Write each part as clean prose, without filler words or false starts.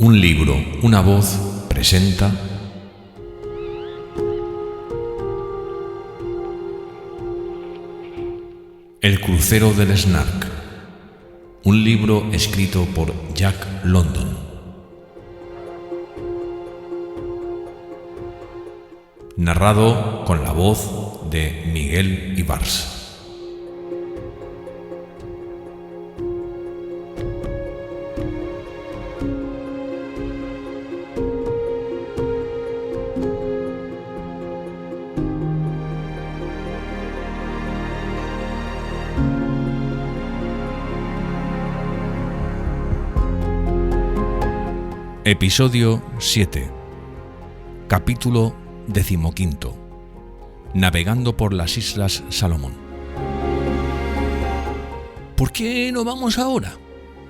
Un libro, una voz presenta El crucero del Snark, un libro escrito por Jack London. Narrado con la voz de Miguel Ibars. Episodio 7. Capítulo 15. Navegando por las Islas Salomón. ¿Por qué no vamos ahora?,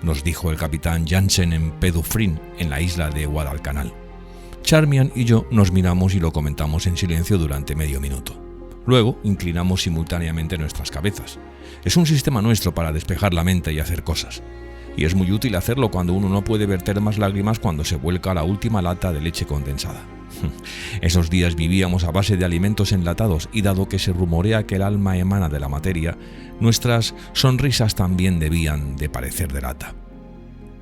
nos dijo el capitán Jansen en Pedufrin, en la isla de Guadalcanal. Charmian y yo nos miramos y lo comentamos en silencio durante medio minuto. Luego inclinamos simultáneamente nuestras cabezas. Es un sistema nuestro para despejar la mente y hacer cosas. Y es muy útil hacerlo cuando uno no puede verter más lágrimas cuando se vuelca la última lata de leche condensada. Esos días vivíamos a base de alimentos enlatados y dado que se rumorea que el alma emana de la materia, nuestras sonrisas también debían de parecer de lata.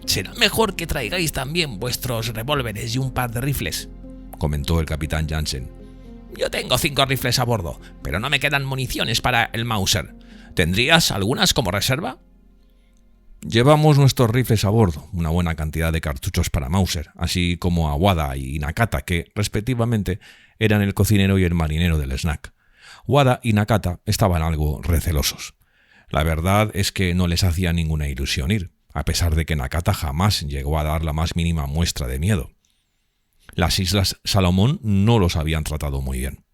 «Será mejor que traigáis también vuestros revólveres y un par de rifles», comentó el capitán Jansen. «Yo tengo 5 rifles a bordo, pero no me quedan municiones para el Mauser. ¿Tendrías algunas como reserva?» Llevamos nuestros rifles a bordo, una buena cantidad de cartuchos para Mauser, así como a Wada y Nakata, que, respectivamente, eran el cocinero y el marinero del snack. Wada y Nakata estaban algo recelosos. La verdad es que no les hacía ninguna ilusión ir, a pesar de que Nakata jamás llegó a dar la más mínima muestra de miedo. Las Islas Salomón no los habían tratado muy bien.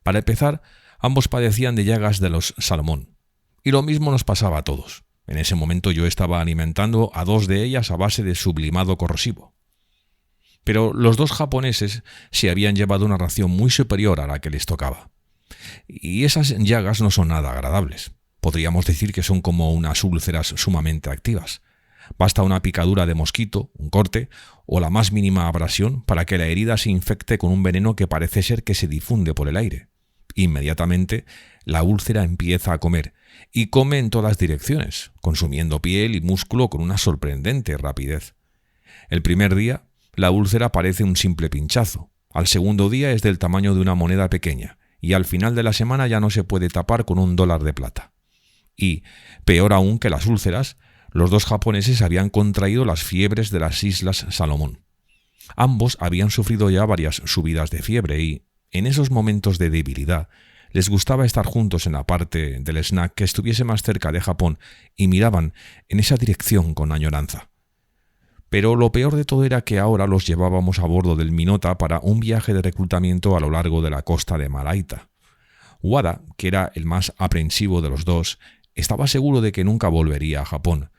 Para empezar, ambos padecían de llagas de los Salomón, y lo mismo nos pasaba a todos. En ese momento yo estaba alimentando a 2 de ellas a base de sublimado corrosivo. Pero los 2 japoneses se habían llevado una ración muy superior a la que les tocaba. Y esas llagas no son nada agradables. Podríamos decir que son como unas úlceras sumamente activas. Basta una picadura de mosquito, un corte o la más mínima abrasión para que la herida se infecte con un veneno que parece ser que se difunde por el aire. Inmediatamente la úlcera empieza a comer, y come en todas direcciones, consumiendo piel y músculo con una sorprendente rapidez. El primer día, la úlcera parece un simple pinchazo, al segundo día es del tamaño de una moneda pequeña, y al final de la semana ya no se puede tapar con $1 de plata. Y, peor aún que las úlceras, los 2 japoneses habían contraído las fiebres de las Islas Salomón. Ambos habían sufrido ya varias subidas de fiebre y, en esos momentos de debilidad, les gustaba estar juntos en la parte del snack que estuviese más cerca de Japón y miraban en esa dirección con añoranza. Pero lo peor de todo era que ahora los llevábamos a bordo del Minota para un viaje de reclutamiento a lo largo de la costa de Malaita. Wada, que era el más aprensivo de los 2, estaba seguro de que nunca volvería a Japón,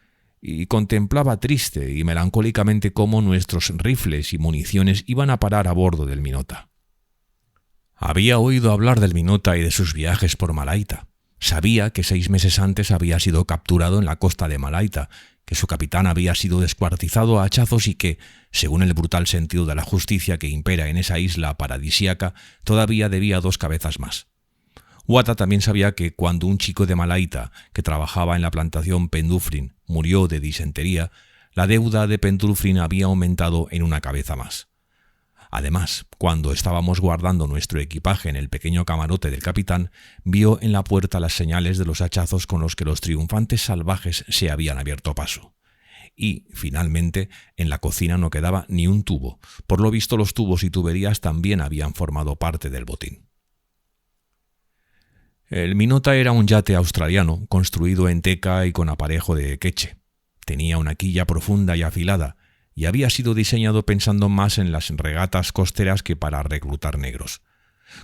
y contemplaba triste y melancólicamente cómo nuestros rifles y municiones iban a parar a bordo del Minota. Había oído hablar del Minota y de sus viajes por Malaita. Sabía que 6 meses antes había sido capturado en la costa de Malaita, que su capitán había sido descuartizado a hachazos y que, según el brutal sentido de la justicia que impera en esa isla paradisíaca, todavía debía 2 cabezas más. Wada también sabía que cuando un chico de Malaita, que trabajaba en la plantación Pendufrin, murió de disentería, la deuda de Pendufrin había aumentado en 1 cabeza más. Además, cuando estábamos guardando nuestro equipaje en el pequeño camarote del capitán, vio en la puerta las señales de los hachazos con los que los triunfantes salvajes se habían abierto paso. Y, finalmente, en la cocina no quedaba ni un tubo. Por lo visto, los tubos y tuberías también habían formado parte del botín. El Minota era un yate australiano, construido en teca y con aparejo de queche. Tenía una quilla profunda y afilada, y había sido diseñado pensando más en las regatas costeras que para reclutar negros.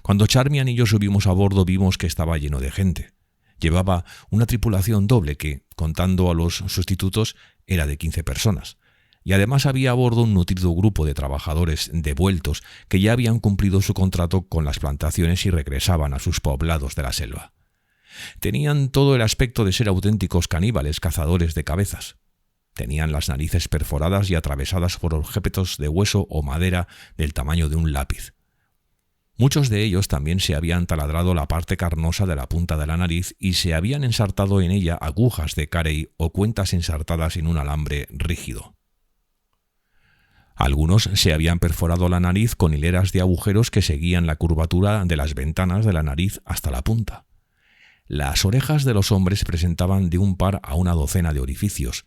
Cuando Charmian y yo subimos a bordo vimos que estaba lleno de gente. Llevaba una tripulación doble que, contando a los sustitutos, era de 15 personas. Y además había a bordo un nutrido grupo de trabajadores devueltos que ya habían cumplido su contrato con las plantaciones y regresaban a sus poblados de la selva. Tenían todo el aspecto de ser auténticos caníbales cazadores de cabezas. Tenían las narices perforadas y atravesadas por objetos de hueso o madera del tamaño de un lápiz. Muchos de ellos también se habían taladrado la parte carnosa de la punta de la nariz y se habían ensartado en ella agujas de carey o cuentas ensartadas en un alambre rígido. Algunos se habían perforado la nariz con hileras de agujeros que seguían la curvatura de las ventanas de la nariz hasta la punta. Las orejas de los hombres presentaban de un par a una docena de orificios,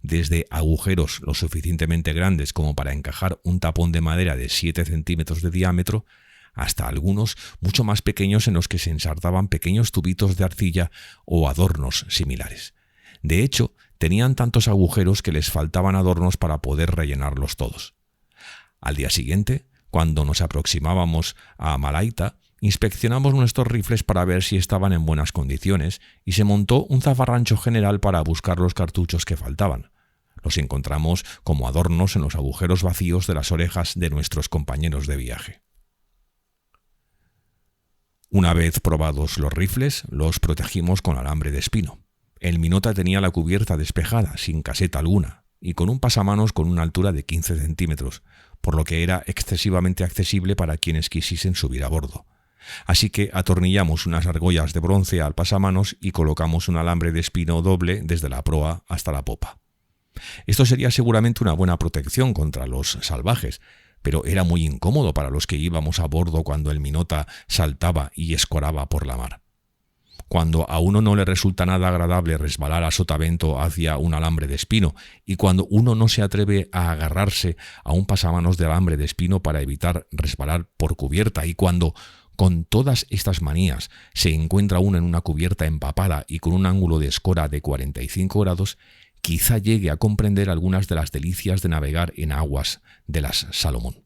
desde agujeros lo suficientemente grandes como para encajar un tapón de madera de 7 centímetros de diámetro, hasta algunos mucho más pequeños en los que se ensartaban pequeños tubitos de arcilla o adornos similares. De hecho, tenían tantos agujeros que les faltaban adornos para poder rellenarlos todos. Al día siguiente, cuando nos aproximábamos a Malaita, inspeccionamos nuestros rifles para ver si estaban en buenas condiciones y se montó un zafarrancho general para buscar los cartuchos que faltaban. Los encontramos como adornos en los agujeros vacíos de las orejas de nuestros compañeros de viaje. Una vez probados los rifles, los protegimos con alambre de espino. El Minota tenía la cubierta despejada, sin caseta alguna, y con un pasamanos con una altura de 15 centímetros, por lo que era excesivamente accesible para quienes quisiesen subir a bordo. Así que atornillamos unas argollas de bronce al pasamanos y colocamos un alambre de espino doble desde la proa hasta la popa. Esto sería seguramente una buena protección contra los salvajes, pero era muy incómodo para los que íbamos a bordo cuando el Minota saltaba y escoraba por la mar. Cuando a uno no le resulta nada agradable resbalar a sotavento hacia un alambre de espino y cuando uno no se atreve a agarrarse a un pasamanos de alambre de espino para evitar resbalar por cubierta y cuando, con todas estas manías, se encuentra uno en una cubierta empapada y con un ángulo de escora de 45 grados, quizá llegue a comprender algunas de las delicias de navegar en aguas de las Salomón.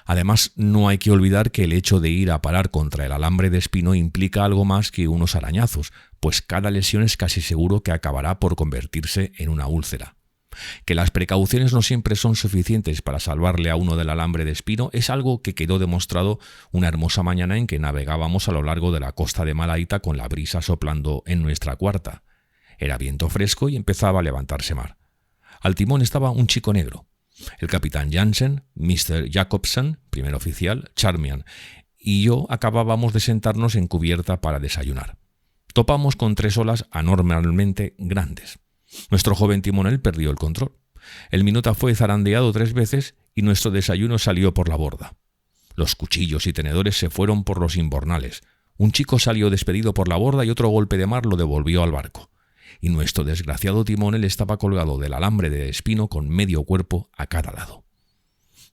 Además, no hay que olvidar que el hecho de ir a parar contra el alambre de espino implica algo más que unos arañazos, pues cada lesión es casi seguro que acabará por convertirse en una úlcera. Que las precauciones no siempre son suficientes para salvarle a uno del alambre de espino es algo que quedó demostrado una hermosa mañana en que navegábamos a lo largo de la costa de Malaita con la brisa soplando en nuestra cuarta. Era viento fresco y empezaba a levantarse mar. Al timón estaba un chico negro. El capitán Jansen, Mr. Jacobson, primer oficial, Charmian, y yo acabábamos de sentarnos en cubierta para desayunar. Topamos con 3 olas anormalmente grandes. Nuestro joven timonel perdió el control. El Minota fue zarandeado 3 veces y nuestro desayuno salió por la borda. Los cuchillos y tenedores se fueron por los imbornales. Un chico salió despedido por la borda y otro golpe de mar lo devolvió al barco. Y nuestro desgraciado timonel estaba colgado del alambre de espino con medio cuerpo a cada lado.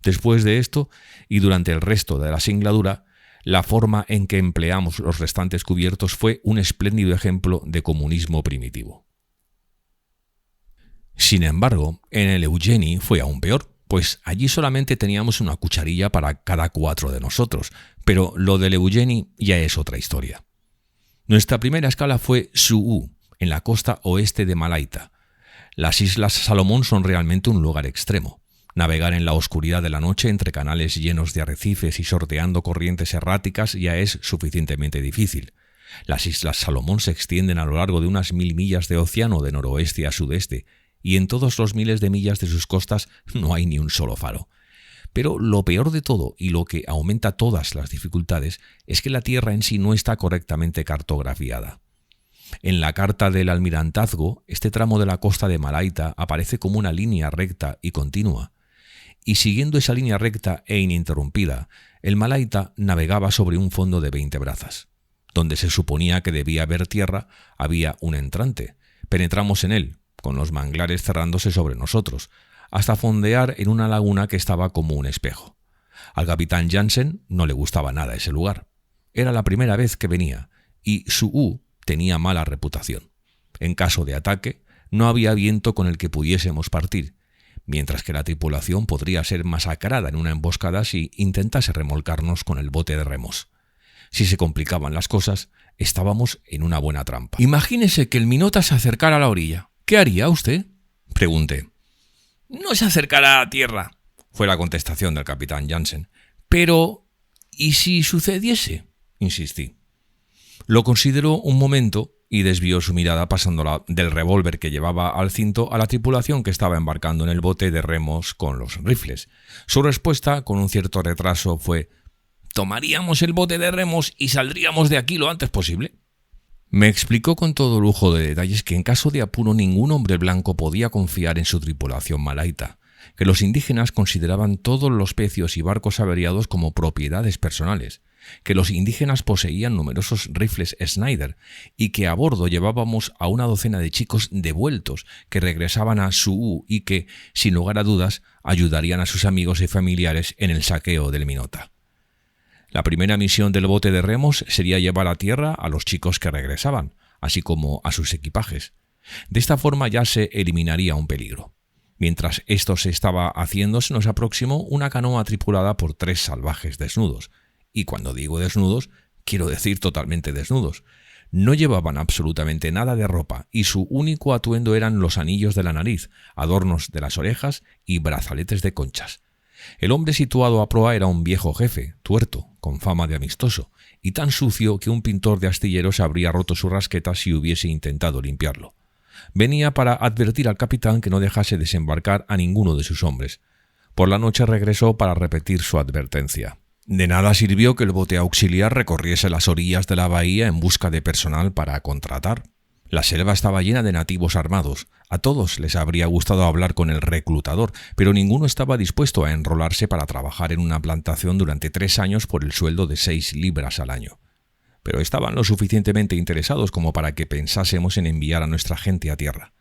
Después de esto, y durante el resto de la singladura, la forma en que empleamos los restantes cubiertos fue un espléndido ejemplo de comunismo primitivo. Sin embargo, en el Eugenie fue aún peor, pues allí solamente teníamos una cucharilla para cada 4 de nosotros, pero lo del Eugenie ya es otra historia. Nuestra primera escala fue Su'u, en la costa oeste de Malaita. Las Islas Salomón son realmente un lugar extremo. Navegar en la oscuridad de la noche entre canales llenos de arrecifes y sorteando corrientes erráticas ya es suficientemente difícil. Las Islas Salomón se extienden a lo largo de unas 1000 millas de océano de noroeste a sudeste, y en todos los miles de millas de sus costas no hay ni un solo faro. Pero lo peor de todo, y lo que aumenta todas las dificultades, es que la tierra en sí no está correctamente cartografiada. En la carta del almirantazgo, este tramo de la costa de Malaita aparece como una línea recta y continua. Y siguiendo esa línea recta e ininterrumpida, el Malaita navegaba sobre un fondo de 20 brazas. Donde se suponía que debía haber tierra, había un entrante. Penetramos en él, con los manglares cerrándose sobre nosotros, hasta fondear en una laguna que estaba como un espejo. Al capitán Jansen no le gustaba nada ese lugar. Era la primera vez que venía, y Su'u tenía mala reputación. En caso de ataque, no había viento con el que pudiésemos partir, mientras que la tripulación podría ser masacrada en una emboscada si intentase remolcarnos con el bote de remos. Si se complicaban las cosas, estábamos en una buena trampa. Imagínese que el Minota se acercara a la orilla. ¿Qué haría usted?, pregunté. No se acercará a tierra, fue la contestación del capitán Jansen. Pero, ¿y si sucediese?, insistí. Lo consideró un momento y desvió su mirada pasándola del revólver que llevaba al cinto a la tripulación que estaba embarcando en el bote de remos con los rifles. Su respuesta, con un cierto retraso, fue: «Tomaríamos el bote de remos y saldríamos de aquí lo antes posible». Me explicó con todo lujo de detalles que en caso de apuro ningún hombre blanco podía confiar en su tripulación malaita, que los indígenas consideraban todos los pecios y barcos averiados como propiedades personales, que los indígenas poseían numerosos rifles Snider y que a bordo llevábamos a una docena de chicos devueltos que regresaban a Su'u y que, sin lugar a dudas, ayudarían a sus amigos y familiares en el saqueo del Minota. La primera misión del bote de remos sería llevar a tierra a los chicos que regresaban, así como a sus equipajes. De esta forma ya se eliminaría un peligro. Mientras esto se estaba haciendo, se nos aproximó una canoa tripulada por 3 salvajes desnudos. Y cuando digo desnudos, quiero decir totalmente desnudos. No llevaban absolutamente nada de ropa y su único atuendo eran los anillos de la nariz, adornos de las orejas y brazaletes de conchas. El hombre situado a proa era un viejo jefe, tuerto, con fama de amistoso, y tan sucio que un pintor de astilleros habría roto su rasqueta si hubiese intentado limpiarlo. Venía para advertir al capitán que no dejase desembarcar a ninguno de sus hombres. Por la noche regresó para repetir su advertencia. De nada sirvió que el bote auxiliar recorriese las orillas de la bahía en busca de personal para contratar. La selva estaba llena de nativos armados. A todos les habría gustado hablar con el reclutador, pero ninguno estaba dispuesto a enrolarse para trabajar en una plantación durante 3 años por el sueldo de 6 libras al año. Pero estaban lo suficientemente interesados como para que pensásemos en enviar a nuestra gente a tierra.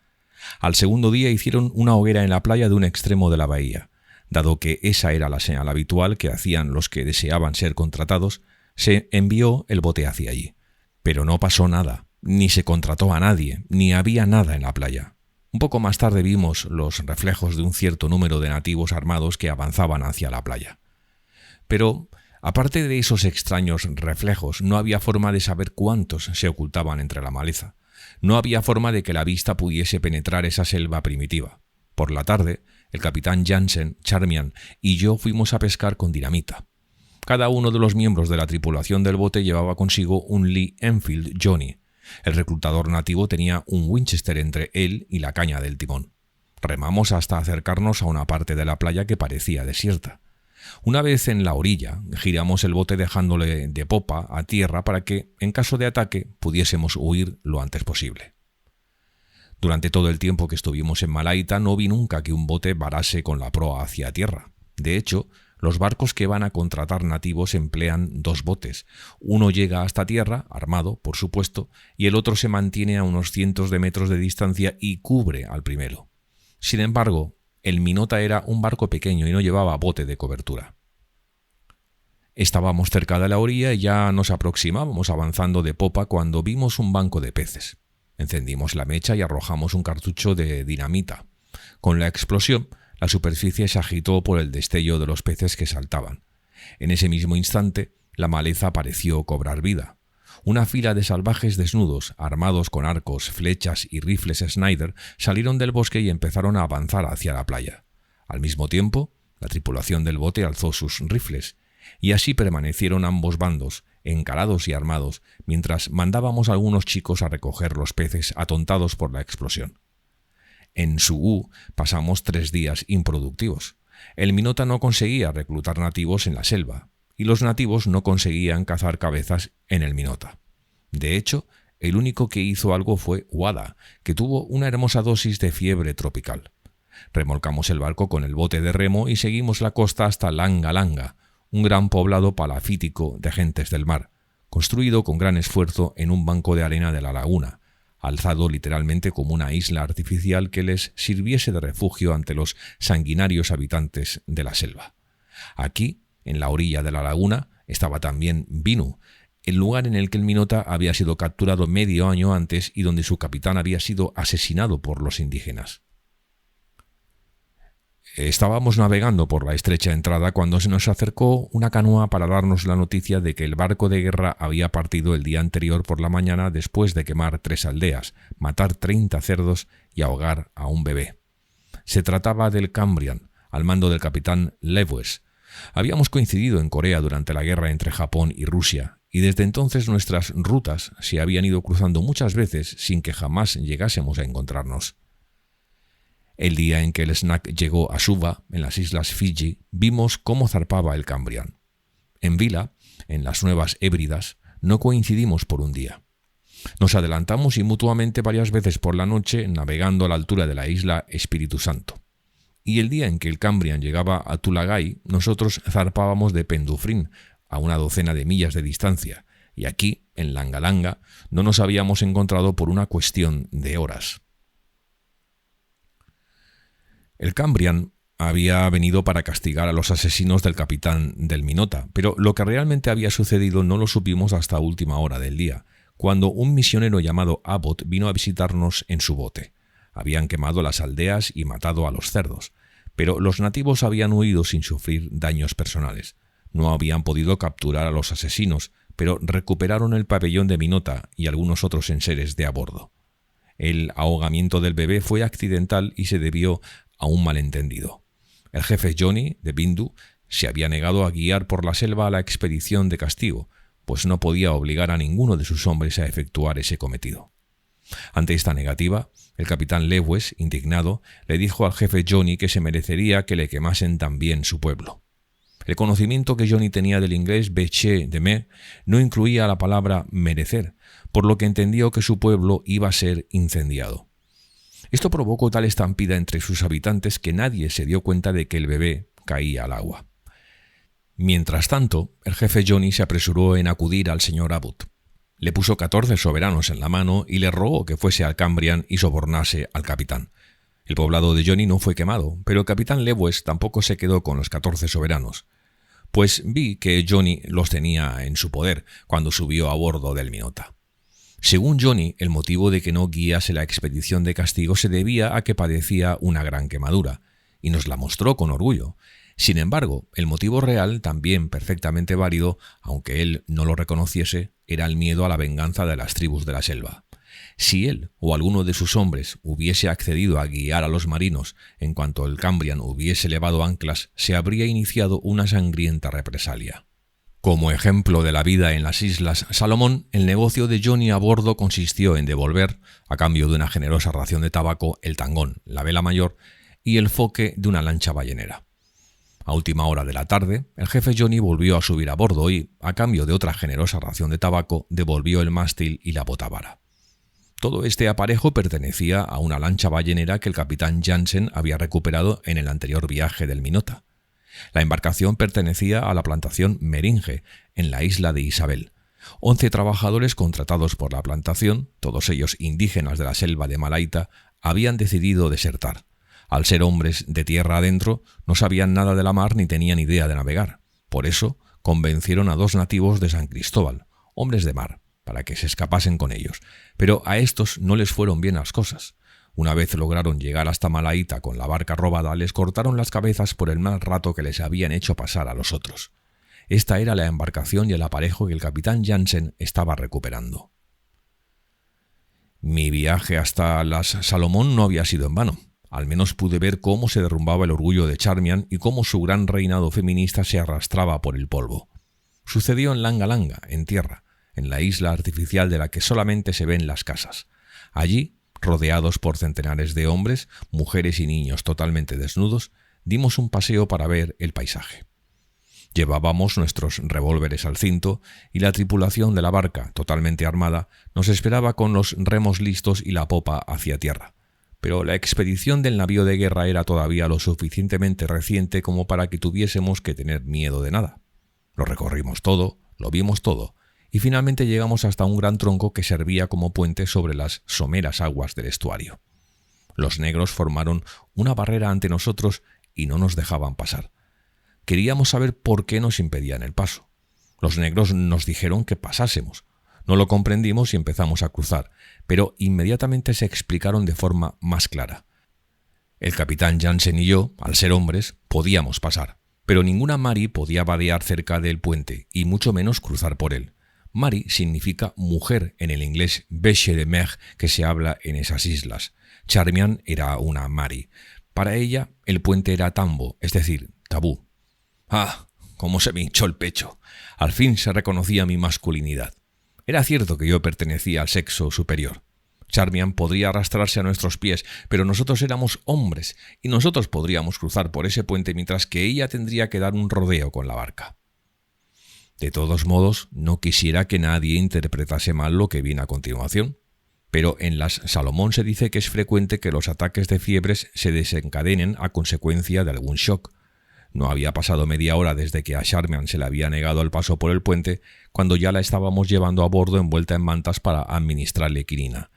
Al segundo día hicieron una hoguera en la playa de un extremo de la bahía. Dado que esa era la señal habitual que hacían los que deseaban ser contratados, se envió el bote hacia allí. Pero no pasó nada. Ni se contrató a nadie, ni había nada en la playa. Un poco más tarde vimos los reflejos de un cierto número de nativos armados que avanzaban hacia la playa. Pero, aparte de esos extraños reflejos, no había forma de saber cuántos se ocultaban entre la maleza. No había forma de que la vista pudiese penetrar esa selva primitiva. Por la tarde, el capitán Jansen, Charmian y yo fuimos a pescar con dinamita. Cada uno de los miembros de la tripulación del bote llevaba consigo un Lee Enfield Johnny. El reclutador nativo tenía un Winchester entre él y la caña del timón. Remamos hasta acercarnos a una parte de la playa que parecía desierta. Una vez en la orilla, giramos el bote dejándole de popa a tierra para que, en caso de ataque, pudiésemos huir lo antes posible. Durante todo el tiempo que estuvimos en Malaita no vi nunca que un bote varase con la proa hacia tierra. De hecho, los barcos que van a contratar nativos emplean 2 botes. Uno llega hasta tierra, armado, por supuesto, y el otro se mantiene a unos cientos de metros de distancia y cubre al primero. Sin embargo, el Minota era un barco pequeño y no llevaba bote de cobertura. Estábamos cerca de la orilla y ya nos aproximábamos avanzando de popa cuando vimos un banco de peces. Encendimos la mecha y arrojamos un cartucho de dinamita. Con la explosión, la superficie se agitó por el destello de los peces que saltaban. En ese mismo instante, la maleza pareció cobrar vida. Una fila de salvajes desnudos, armados con arcos, flechas y rifles Snider, salieron del bosque y empezaron a avanzar hacia la playa. Al mismo tiempo, la tripulación del bote alzó sus rifles, y así permanecieron ambos bandos, encarados y armados, mientras mandábamos a algunos chicos a recoger los peces atontados por la explosión. En Su'u pasamos 3 días improductivos. El Minota no conseguía reclutar nativos en la selva, y los nativos no conseguían cazar cabezas en el Minota. De hecho, el único que hizo algo fue Wada, que tuvo una hermosa dosis de fiebre tropical. Remolcamos el barco con el bote de remo y seguimos la costa hasta Langa Langa, un gran poblado palafítico de gentes del mar, construido con gran esfuerzo en un banco de arena de la laguna, alzado literalmente como una isla artificial que les sirviese de refugio ante los sanguinarios habitantes de la selva. Aquí, en la orilla de la laguna, estaba también Binu, el lugar en el que el Minota había sido capturado medio año antes y donde su capitán había sido asesinado por los indígenas. Estábamos navegando por la estrecha entrada cuando se nos acercó una canoa para darnos la noticia de que el barco de guerra había partido el día anterior por la mañana después de quemar 3 aldeas, matar 30 cerdos y ahogar a un bebé. Se trataba del Cambrian, al mando del capitán Lewes. Habíamos coincidido en Corea durante la guerra entre Japón y Rusia, y desde entonces nuestras rutas se habían ido cruzando muchas veces sin que jamás llegásemos a encontrarnos. El día en que el Snack llegó a Suva, en las islas Fiji, vimos cómo zarpaba el Cambrian. En Vila, en las Nuevas Hébridas, no coincidimos por un día. Nos adelantamos y mutuamente varias veces por la noche navegando a la altura de la isla Espíritu Santo. Y el día en que el Cambrian llegaba a Tulagai, nosotros zarpábamos de Pendufrín, a una docena de millas de distancia, y aquí, en Langalanga, no nos habíamos encontrado por una cuestión de horas. El Cambrian había venido para castigar a los asesinos del capitán del Minota, pero lo que realmente había sucedido no lo supimos hasta última hora del día, cuando un misionero llamado Abbott vino a visitarnos en su bote. Habían quemado las aldeas y matado a los cerdos, pero los nativos habían huido sin sufrir daños personales. No habían podido capturar a los asesinos, pero recuperaron el pabellón de Minota y algunos otros enseres de a bordo. El ahogamiento del bebé fue accidental y se debió a un malentendido. El jefe Johnny, de Bindu, se había negado a guiar por la selva a la expedición de castigo, pues no podía obligar a ninguno de sus hombres a efectuar ese cometido. Ante esta negativa, el capitán Lewes, indignado, le dijo al jefe Johnny que se merecería que le quemasen también su pueblo. El conocimiento que Johnny tenía del inglés bécher de mer no incluía la palabra merecer, por lo que entendió que su pueblo iba a ser incendiado. Esto provocó tal estampida entre sus habitantes que nadie se dio cuenta de que el bebé caía al agua. Mientras tanto, el jefe Johnny se apresuró en acudir al señor Abbott. Le puso 14 soberanos en la mano y le rogó que fuese al Cambrian y sobornase al capitán. El poblado de Johnny no fue quemado, pero el capitán Lewes tampoco se quedó con los 14 soberanos, pues vi que Johnny los tenía en su poder cuando subió a bordo del Minota. Según Johnny, el motivo de que no guiase la expedición de castigo se debía a que padecía una gran quemadura, y nos la mostró con orgullo. Sin embargo, el motivo real, también perfectamente válido, aunque él no lo reconociese, era el miedo a la venganza de las tribus de la selva. Si él o alguno de sus hombres hubiese accedido a guiar a los marinos en cuanto el Cambrian hubiese levado anclas, se habría iniciado una sangrienta represalia. Como ejemplo de la vida en las Islas Salomón, el negocio de Johnny a bordo consistió en devolver, a cambio de una generosa ración de tabaco, el tangón, la vela mayor y el foque de una lancha ballenera. A última hora de la tarde, el jefe Johnny volvió a subir a bordo y, a cambio de otra generosa ración de tabaco, devolvió el mástil y la botavara. Todo este aparejo pertenecía a una lancha ballenera que el capitán Jansen había recuperado en el anterior viaje del Minota. La embarcación pertenecía a la plantación Meringe, en la isla de Isabel. 11 trabajadores contratados por la plantación, todos ellos indígenas de la selva de Malaita, habían decidido desertar. Al ser hombres de tierra adentro, no sabían nada de la mar ni tenían idea de navegar. Por eso, convencieron a 2 nativos de San Cristóbal, hombres de mar, para que se escapasen con ellos. Pero a estos no les fueron bien las cosas. Una vez lograron llegar hasta Malaita con la barca robada, les cortaron las cabezas por el mal rato que les habían hecho pasar a los otros. Esta era la embarcación y el aparejo que el capitán Jansen estaba recuperando. Mi viaje hasta las Salomón no había sido en vano. Al menos pude ver cómo se derrumbaba el orgullo de Charmian y cómo su gran reinado feminista se arrastraba por el polvo. Sucedió en Langalanga, en tierra, en la isla artificial de la que solamente se ven las casas. Allí, rodeados por centenares de hombres, mujeres y niños totalmente desnudos, dimos un paseo para ver el paisaje. Llevábamos nuestros revólveres al cinto y la tripulación de la barca, totalmente armada, nos esperaba con los remos listos y la popa hacia tierra. Pero la expedición del navío de guerra era todavía lo suficientemente reciente como para que tuviésemos que tener miedo de nada. Lo recorrimos todo, lo vimos todo, y finalmente llegamos hasta un gran tronco que servía como puente sobre las someras aguas del estuario. Los negros formaron una barrera ante nosotros y no nos dejaban pasar. Queríamos saber por qué nos impedían el paso. Los negros nos dijeron que pasásemos. No lo comprendimos y empezamos a cruzar, pero inmediatamente se explicaron de forma más clara. El capitán Jansen y yo, al ser hombres, podíamos pasar, pero ninguna Mari podía vadear cerca del puente y mucho menos cruzar por él. Mari significa mujer en el inglés bécher de mer que se habla en esas islas. Charmian era una Mari. Para ella, el puente era tambo, es decir, tabú. ¡Ah! Cómo se me hinchó el pecho. Al fin se reconocía mi masculinidad. Era cierto que yo pertenecía al sexo superior. Charmian podría arrastrarse a nuestros pies, pero nosotros éramos hombres y nosotros podríamos cruzar por ese puente mientras que ella tendría que dar un rodeo con la barca. De todos modos, no quisiera que nadie interpretase mal lo que viene a continuación, pero en las Salomón se dice que es frecuente que los ataques de fiebres se desencadenen a consecuencia de algún shock. No había pasado media hora desde que a Charmian se le había negado el paso por el puente, cuando ya la estábamos llevando a bordo envuelta en mantas para administrarle quinina.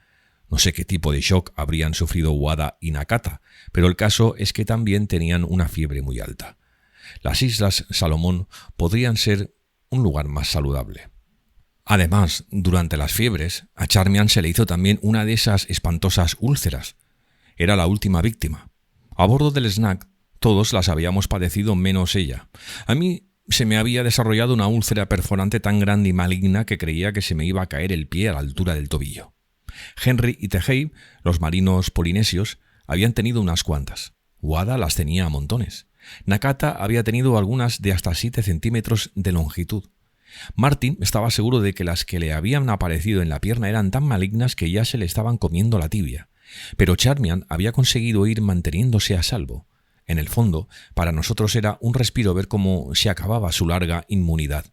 No sé qué tipo de shock habrían sufrido Wada y Nakata, pero el caso es que también tenían una fiebre muy alta. Las Islas Salomón podrían ser un lugar más saludable. Además, durante las fiebres, a Charmian se le hizo también una de esas espantosas úlceras. Era la última víctima. A bordo del Snack, todos las habíamos padecido menos ella. A mí se me había desarrollado una úlcera perforante tan grande y maligna que creía que se me iba a caer el pie a la altura del tobillo. Henry y Tehei, los marinos polinesios, habían tenido unas cuantas. Wada las tenía a montones. Nakata había tenido algunas de hasta 7 centímetros de longitud. Martin estaba seguro de que las que le habían aparecido en la pierna eran tan malignas que ya se le estaban comiendo la tibia. Pero Charmian había conseguido ir manteniéndose a salvo. En el fondo, para nosotros era un respiro ver cómo se acababa su larga inmunidad.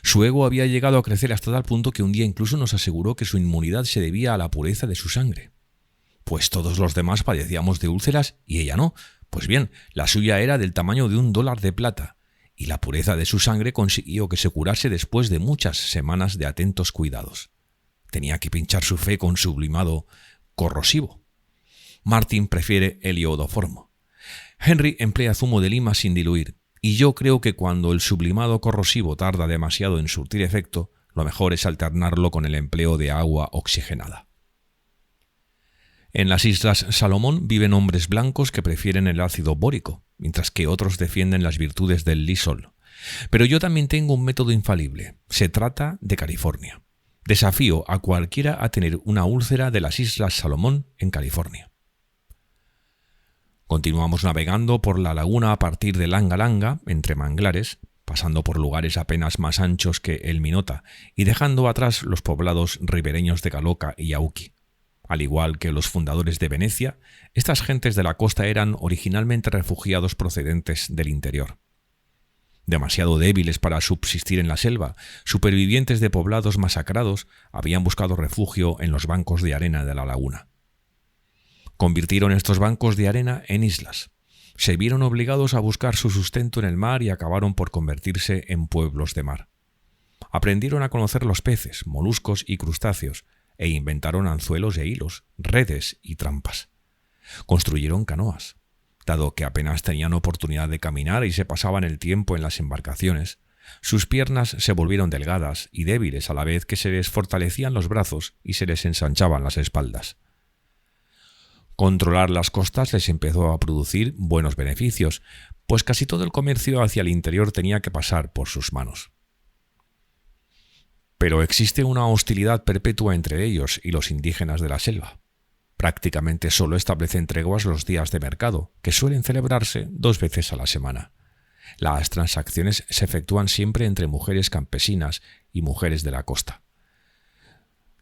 Su ego había llegado a crecer hasta tal punto que un día incluso nos aseguró que su inmunidad se debía a la pureza de su sangre. Pues todos los demás padecíamos de úlceras y ella no. Pues bien, la suya era del tamaño de $1 de plata, y la pureza de su sangre consiguió que se curase después de muchas semanas de atentos cuidados. Tenía que pinchar su fe con sublimado corrosivo. Martin prefiere el iodoformo. Henry emplea zumo de lima sin diluir, y yo creo que cuando el sublimado corrosivo tarda demasiado en surtir efecto, lo mejor es alternarlo con el empleo de agua oxigenada. En las Islas Salomón viven hombres blancos que prefieren el ácido bórico, mientras que otros defienden las virtudes del lisol. Pero yo también tengo un método infalible. Se trata de California. Desafío a cualquiera a tener una úlcera de las Islas Salomón en California. Continuamos navegando por la laguna a partir de Langa Langa, entre manglares, pasando por lugares apenas más anchos que el Minota y dejando atrás los poblados ribereños de Galoca y Yauki. Al igual que los fundadores de Venecia, estas gentes de la costa eran originalmente refugiados procedentes del interior. Demasiado débiles para subsistir en la selva, supervivientes de poblados masacrados habían buscado refugio en los bancos de arena de la laguna. Convirtieron estos bancos de arena en islas. Se vieron obligados a buscar su sustento en el mar y acabaron por convertirse en pueblos de mar. Aprendieron a conocer los peces, moluscos y crustáceos, e inventaron anzuelos e hilos, redes y trampas. Construyeron canoas. Dado que apenas tenían oportunidad de caminar y se pasaban el tiempo en las embarcaciones, sus piernas se volvieron delgadas y débiles a la vez que se les fortalecían los brazos y se les ensanchaban las espaldas. Controlar las costas les empezó a producir buenos beneficios, pues casi todo el comercio hacia el interior tenía que pasar por sus manos. Pero existe una hostilidad perpetua entre ellos y los indígenas de la selva. Prácticamente solo establecen treguas los días de mercado, que suelen celebrarse 2 veces a la semana. Las transacciones se efectúan siempre entre mujeres campesinas y mujeres de la costa.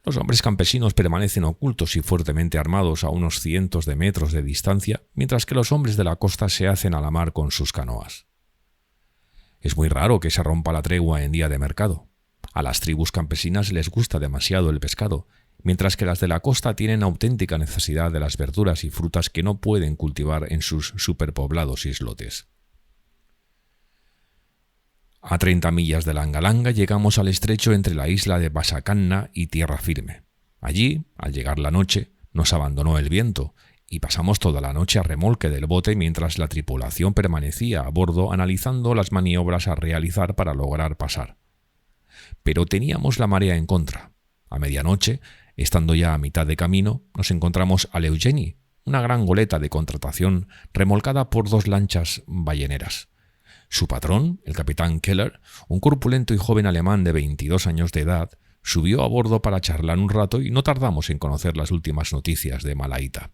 Los hombres campesinos permanecen ocultos y fuertemente armados a unos cientos de metros de distancia, mientras que los hombres de la costa se hacen a la mar con sus canoas. Es muy raro que se rompa la tregua en día de mercado. A las tribus campesinas les gusta demasiado el pescado, mientras que las de la costa tienen auténtica necesidad de las verduras y frutas que no pueden cultivar en sus superpoblados islotes. A 30 millas de Langa Langa llegamos al estrecho entre la isla de Basacanna y tierra firme. Allí, al llegar la noche, nos abandonó el viento y pasamos toda la noche a remolque del bote mientras la tripulación permanecía a bordo analizando las maniobras a realizar para lograr pasar. Pero teníamos la marea en contra. A medianoche, estando ya a mitad de camino, nos encontramos a l'Eugenie, una gran goleta de contratación remolcada por 2 lanchas balleneras. Su patrón, el capitán Keller, un corpulento y joven alemán de 22 años de edad, subió a bordo para charlar un rato y no tardamos en conocer las últimas noticias de Malaita.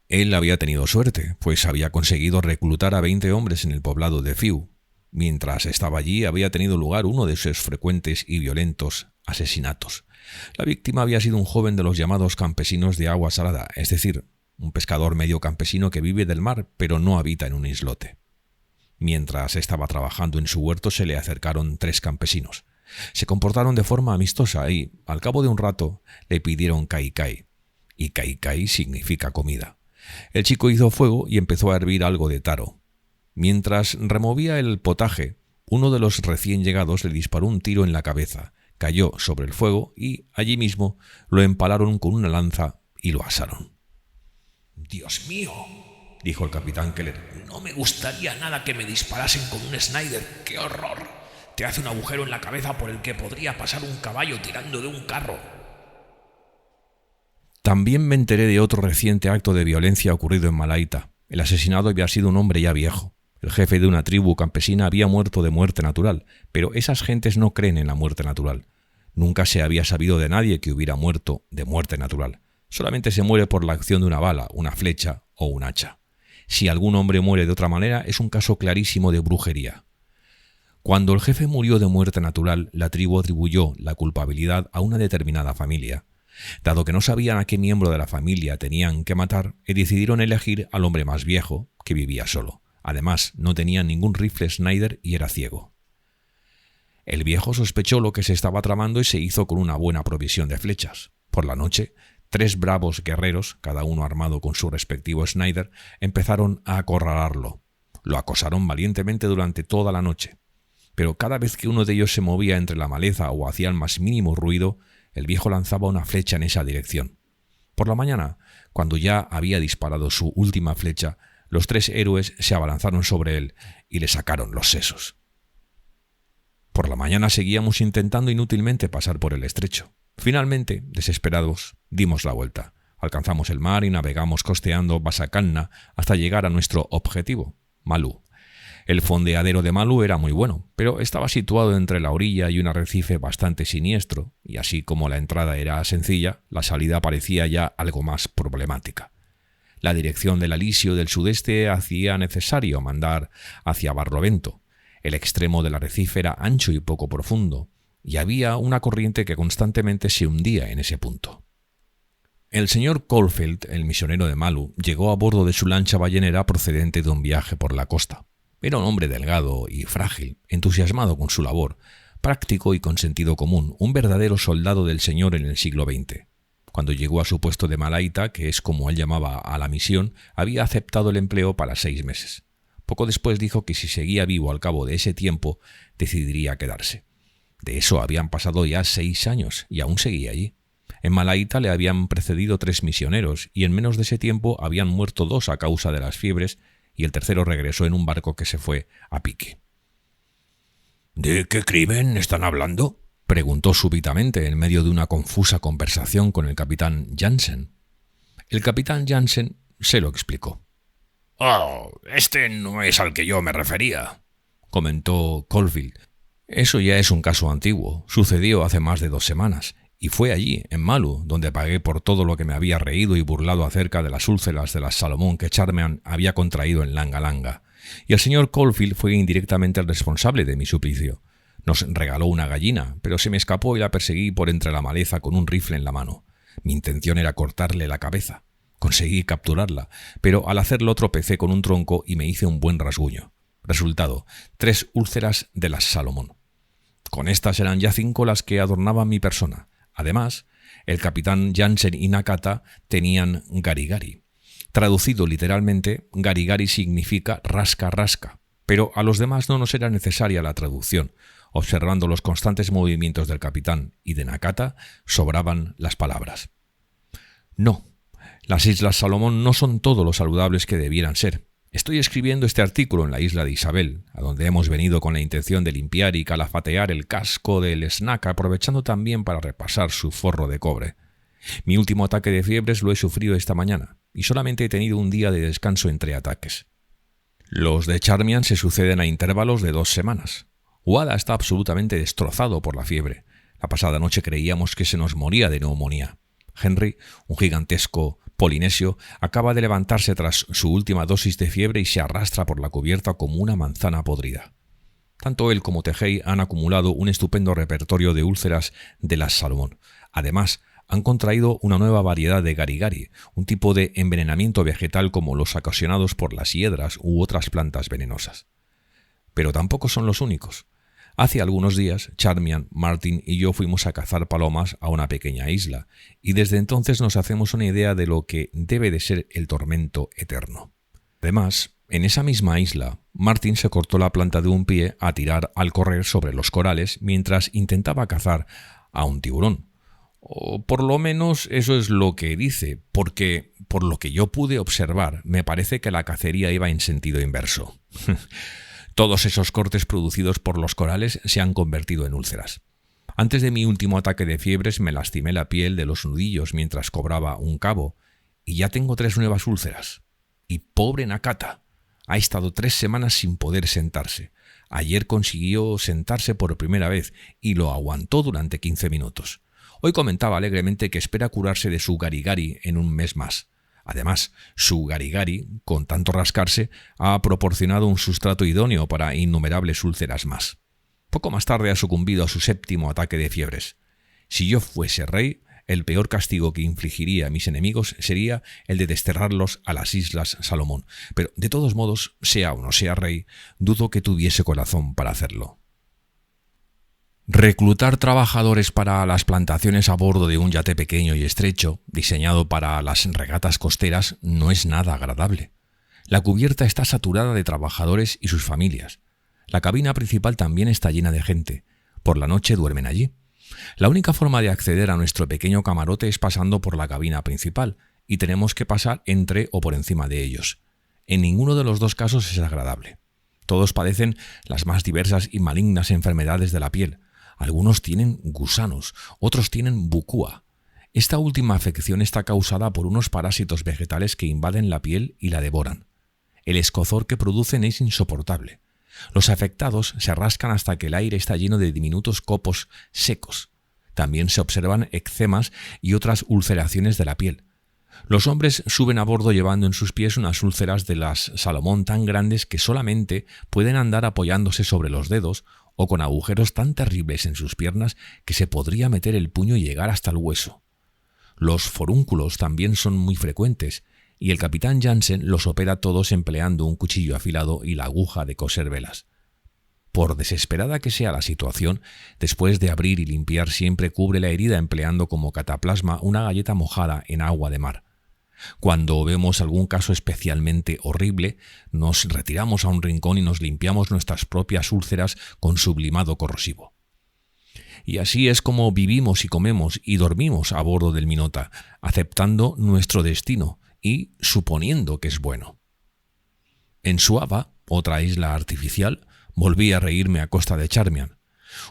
Él había tenido suerte, pues había conseguido reclutar a 20 hombres en el poblado de Fiu. Mientras estaba allí había tenido lugar uno de sus frecuentes y violentos asesinatos. La víctima había sido un joven de los llamados campesinos de agua salada, es decir, un pescador medio campesino que vive del mar pero no habita en un islote. Mientras estaba trabajando en su huerto se le acercaron 3 campesinos. Se comportaron de forma amistosa y, al cabo de un rato, le pidieron caicai. Y caicai significa comida. El chico hizo fuego y empezó a hervir algo de taro. Mientras removía el potaje, uno de los recién llegados le disparó un tiro en la cabeza, cayó sobre el fuego y, allí mismo, lo empalaron con una lanza y lo asaron. «Dios mío», dijo el capitán Keller, «no me gustaría nada que me disparasen con un Snider. ¡Qué horror! Te hace un agujero en la cabeza por el que podría pasar un caballo tirando de un carro». También me enteré de otro reciente acto de violencia ocurrido en Malaita. El asesinado había sido un hombre ya viejo. El jefe de una tribu campesina había muerto de muerte natural, pero esas gentes no creen en la muerte natural. Nunca se había sabido de nadie que hubiera muerto de muerte natural. Solamente se muere por la acción de una bala, una flecha o un hacha. Si algún hombre muere de otra manera, es un caso clarísimo de brujería. Cuando el jefe murió de muerte natural, la tribu atribuyó la culpabilidad a una determinada familia. Dado que no sabían a qué miembro de la familia tenían que matar, decidieron elegir al hombre más viejo, que vivía solo. Además, no tenía ningún rifle Snider y era ciego. El viejo sospechó lo que se estaba tramando y se hizo con una buena provisión de flechas. Por la noche, 3 bravos guerreros, cada uno armado con su respectivo Snider, empezaron a acorralarlo. Lo acosaron valientemente durante toda la noche. Pero cada vez que uno de ellos se movía entre la maleza o hacía el más mínimo ruido, el viejo lanzaba una flecha en esa dirección. Por la mañana, cuando ya había disparado su última flecha, los 3 héroes se abalanzaron sobre él y le sacaron los sesos. Por la mañana seguíamos intentando inútilmente pasar por el estrecho. Finalmente, desesperados, dimos la vuelta. Alcanzamos el mar y navegamos costeando Basacanna hasta llegar a nuestro objetivo, Malu. El fondeadero de Malu era muy bueno, pero estaba situado entre la orilla y un arrecife bastante siniestro, y así como la entrada era sencilla, la salida parecía ya algo más problemática. La dirección del alisio del sudeste hacía necesario mandar hacia Barlovento. El extremo del arrecife era ancho y poco profundo, y había una corriente que constantemente se hundía en ese punto. El señor Caulfield, el misionero de Malu, llegó a bordo de su lancha ballenera procedente de un viaje por la costa. Era un hombre delgado y frágil, entusiasmado con su labor, práctico y con sentido común, un verdadero soldado del Señor en el siglo XX. Cuando llegó a su puesto de Malaita, que es como él llamaba a la misión, había aceptado el empleo para 6 meses. Poco después dijo que si seguía vivo al cabo de ese tiempo, decidiría quedarse. De eso habían pasado ya 6 años y aún seguía allí. En Malaita le habían precedido 3 misioneros y en menos de ese tiempo habían muerto 2 a causa de las fiebres y el tercero regresó en un barco que se fue a pique. ¿De qué crimen están hablando?, preguntó súbitamente en medio de una confusa conversación con el capitán Jansen. El capitán Jansen se lo explicó. «Oh, este no es al que yo me refería», comentó Caulfield. Eso ya es un caso antiguo, sucedió hace más de 2 semanas, y fue allí, en Malu, donde pagué por todo lo que me había reído y burlado acerca de las úlceras de las Salomón que Charmian había contraído en Langa Langa. Y el señor Caulfield fue indirectamente el responsable de mi suplicio. Nos regaló una gallina, pero se me escapó y la perseguí por entre la maleza con un rifle en la mano. Mi intención era cortarle la cabeza. Conseguí capturarla, pero al hacerlo tropecé con un tronco y me hice un buen rasguño. Resultado, 3 úlceras de las Salomón. Con estas eran ya 5 las que adornaban mi persona. Además, el capitán Jansen y Nakata tenían garigari. Traducido literalmente, garigari significa rasca rasca, pero a los demás no nos era necesaria la traducción. Observando los constantes movimientos del capitán y de Nakata, sobraban las palabras. No, las Islas Salomón no son todo lo saludables que debieran ser. Estoy escribiendo este artículo en la isla de Isabel, a donde hemos venido con la intención de limpiar y calafatear el casco del Snack, aprovechando también para repasar su forro de cobre. Mi último ataque de fiebres lo he sufrido esta mañana, y solamente he tenido un día de descanso entre ataques. Los de Charmian se suceden a intervalos de 2 semanas. Wada está absolutamente destrozado por la fiebre. La pasada noche creíamos que se nos moría de neumonía. Henry, un gigantesco Polinesio acaba de levantarse tras su última dosis de fiebre y se arrastra por la cubierta como una manzana podrida. Tanto él como Tejei han acumulado un estupendo repertorio de úlceras de las Salomón. Además, han contraído una nueva variedad de garigari, un tipo de envenenamiento vegetal como los ocasionados por las hiedras u otras plantas venenosas. Pero tampoco son los únicos. Hace algunos días, Charmian, Martin y yo fuimos a cazar palomas a una pequeña isla, y desde entonces nos hacemos una idea de lo que debe de ser el tormento eterno. Además, en esa misma isla, Martin se cortó la planta de un pie a tirar al correr sobre los corales mientras intentaba cazar a un tiburón. O por lo menos eso es lo que dice, porque por lo que yo pude observar, me parece que la cacería iba en sentido inverso. Todos esos cortes producidos por los corales se han convertido en úlceras. Antes de mi último ataque de fiebres me lastimé la piel de los nudillos mientras cobraba un cabo, y ya tengo 3 nuevas úlceras. Y pobre Nakata, ha estado 3 semanas sin poder sentarse. Ayer consiguió sentarse por primera vez y lo aguantó durante 15 minutos. Hoy comentaba alegremente que espera curarse de su garigari en un mes más. Además, su garigari, con tanto rascarse, ha proporcionado un sustrato idóneo para innumerables úlceras más. Poco más tarde ha sucumbido a su 7º ataque de fiebres. Si yo fuese rey, el peor castigo que infligiría a mis enemigos sería el de desterrarlos a las Islas Salomón. Pero, de todos modos, sea o no sea rey, dudo que tuviese corazón para hacerlo. Reclutar trabajadores para las plantaciones a bordo de un yate pequeño y estrecho, diseñado para las regatas costeras, no es nada agradable. La cubierta está saturada de trabajadores y sus familias. La cabina principal también está llena de gente. Por la noche duermen allí. La única forma de acceder a nuestro pequeño camarote es pasando por la cabina principal, y tenemos que pasar entre o por encima de ellos. En ninguno de los dos casos es agradable. Todos padecen las más diversas y malignas enfermedades de la piel. Algunos tienen gusanos, otros tienen bucúa. Esta última afección está causada por unos parásitos vegetales que invaden la piel y la devoran. El escozor que producen es insoportable. Los afectados se rascan hasta que el aire está lleno de diminutos copos secos. También se observan eczemas y otras ulceraciones de la piel. Los hombres suben a bordo llevando en sus pies unas úlceras de las Salomón tan grandes que solamente pueden andar apoyándose sobre los dedos o con agujeros tan terribles en sus piernas que se podría meter el puño y llegar hasta el hueso. Los forúnculos también son muy frecuentes, y el capitán Jansen los opera todos empleando un cuchillo afilado y la aguja de coser velas. Por desesperada que sea la situación, después de abrir y limpiar siempre cubre la herida empleando como cataplasma una galleta mojada en agua de mar. Cuando vemos algún caso especialmente horrible, nos retiramos a un rincón y nos limpiamos nuestras propias úlceras con sublimado corrosivo. Y así es como vivimos y comemos y dormimos a bordo del Minota, aceptando nuestro destino y suponiendo que es bueno. En Suava, otra isla artificial, volví a reírme a costa de Charmian.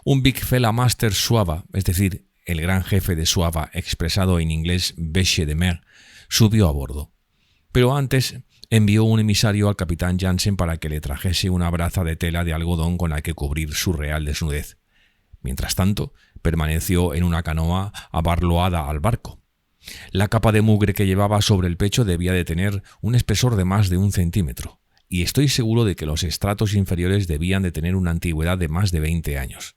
Un Big Fella Master Suava, es decir, el gran jefe de Suava expresado en inglés Bêche de Mer, subió a bordo. Pero antes envió un emisario al capitán Jansen para que le trajese una braza de tela de algodón con la que cubrir su real desnudez. Mientras tanto, permaneció en una canoa abarloada al barco. La capa de mugre que llevaba sobre el pecho debía de tener un espesor de más de 1 centímetro, y estoy seguro de que los estratos inferiores debían de tener una antigüedad de más de 20 años.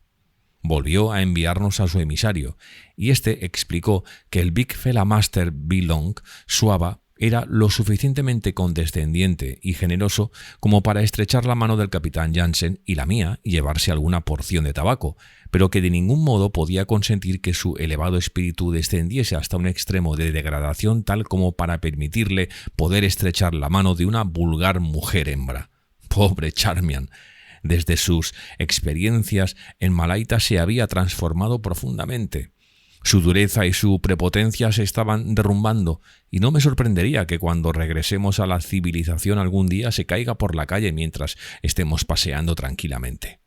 Volvió a enviarnos a su emisario, y éste explicó que el Big Fella Master Belong Suava era lo suficientemente condescendiente y generoso como para estrechar la mano del capitán Jansen y la mía y llevarse alguna porción de tabaco, pero que de ningún modo podía consentir que su elevado espíritu descendiese hasta un extremo de degradación tal como para permitirle poder estrechar la mano de una vulgar mujer hembra. Pobre Charmian. Desde sus experiencias en Malaita se había transformado profundamente. Su dureza y su prepotencia se estaban derrumbando, y no me sorprendería que cuando regresemos a la civilización algún día se caiga por la calle mientras estemos paseando tranquilamente.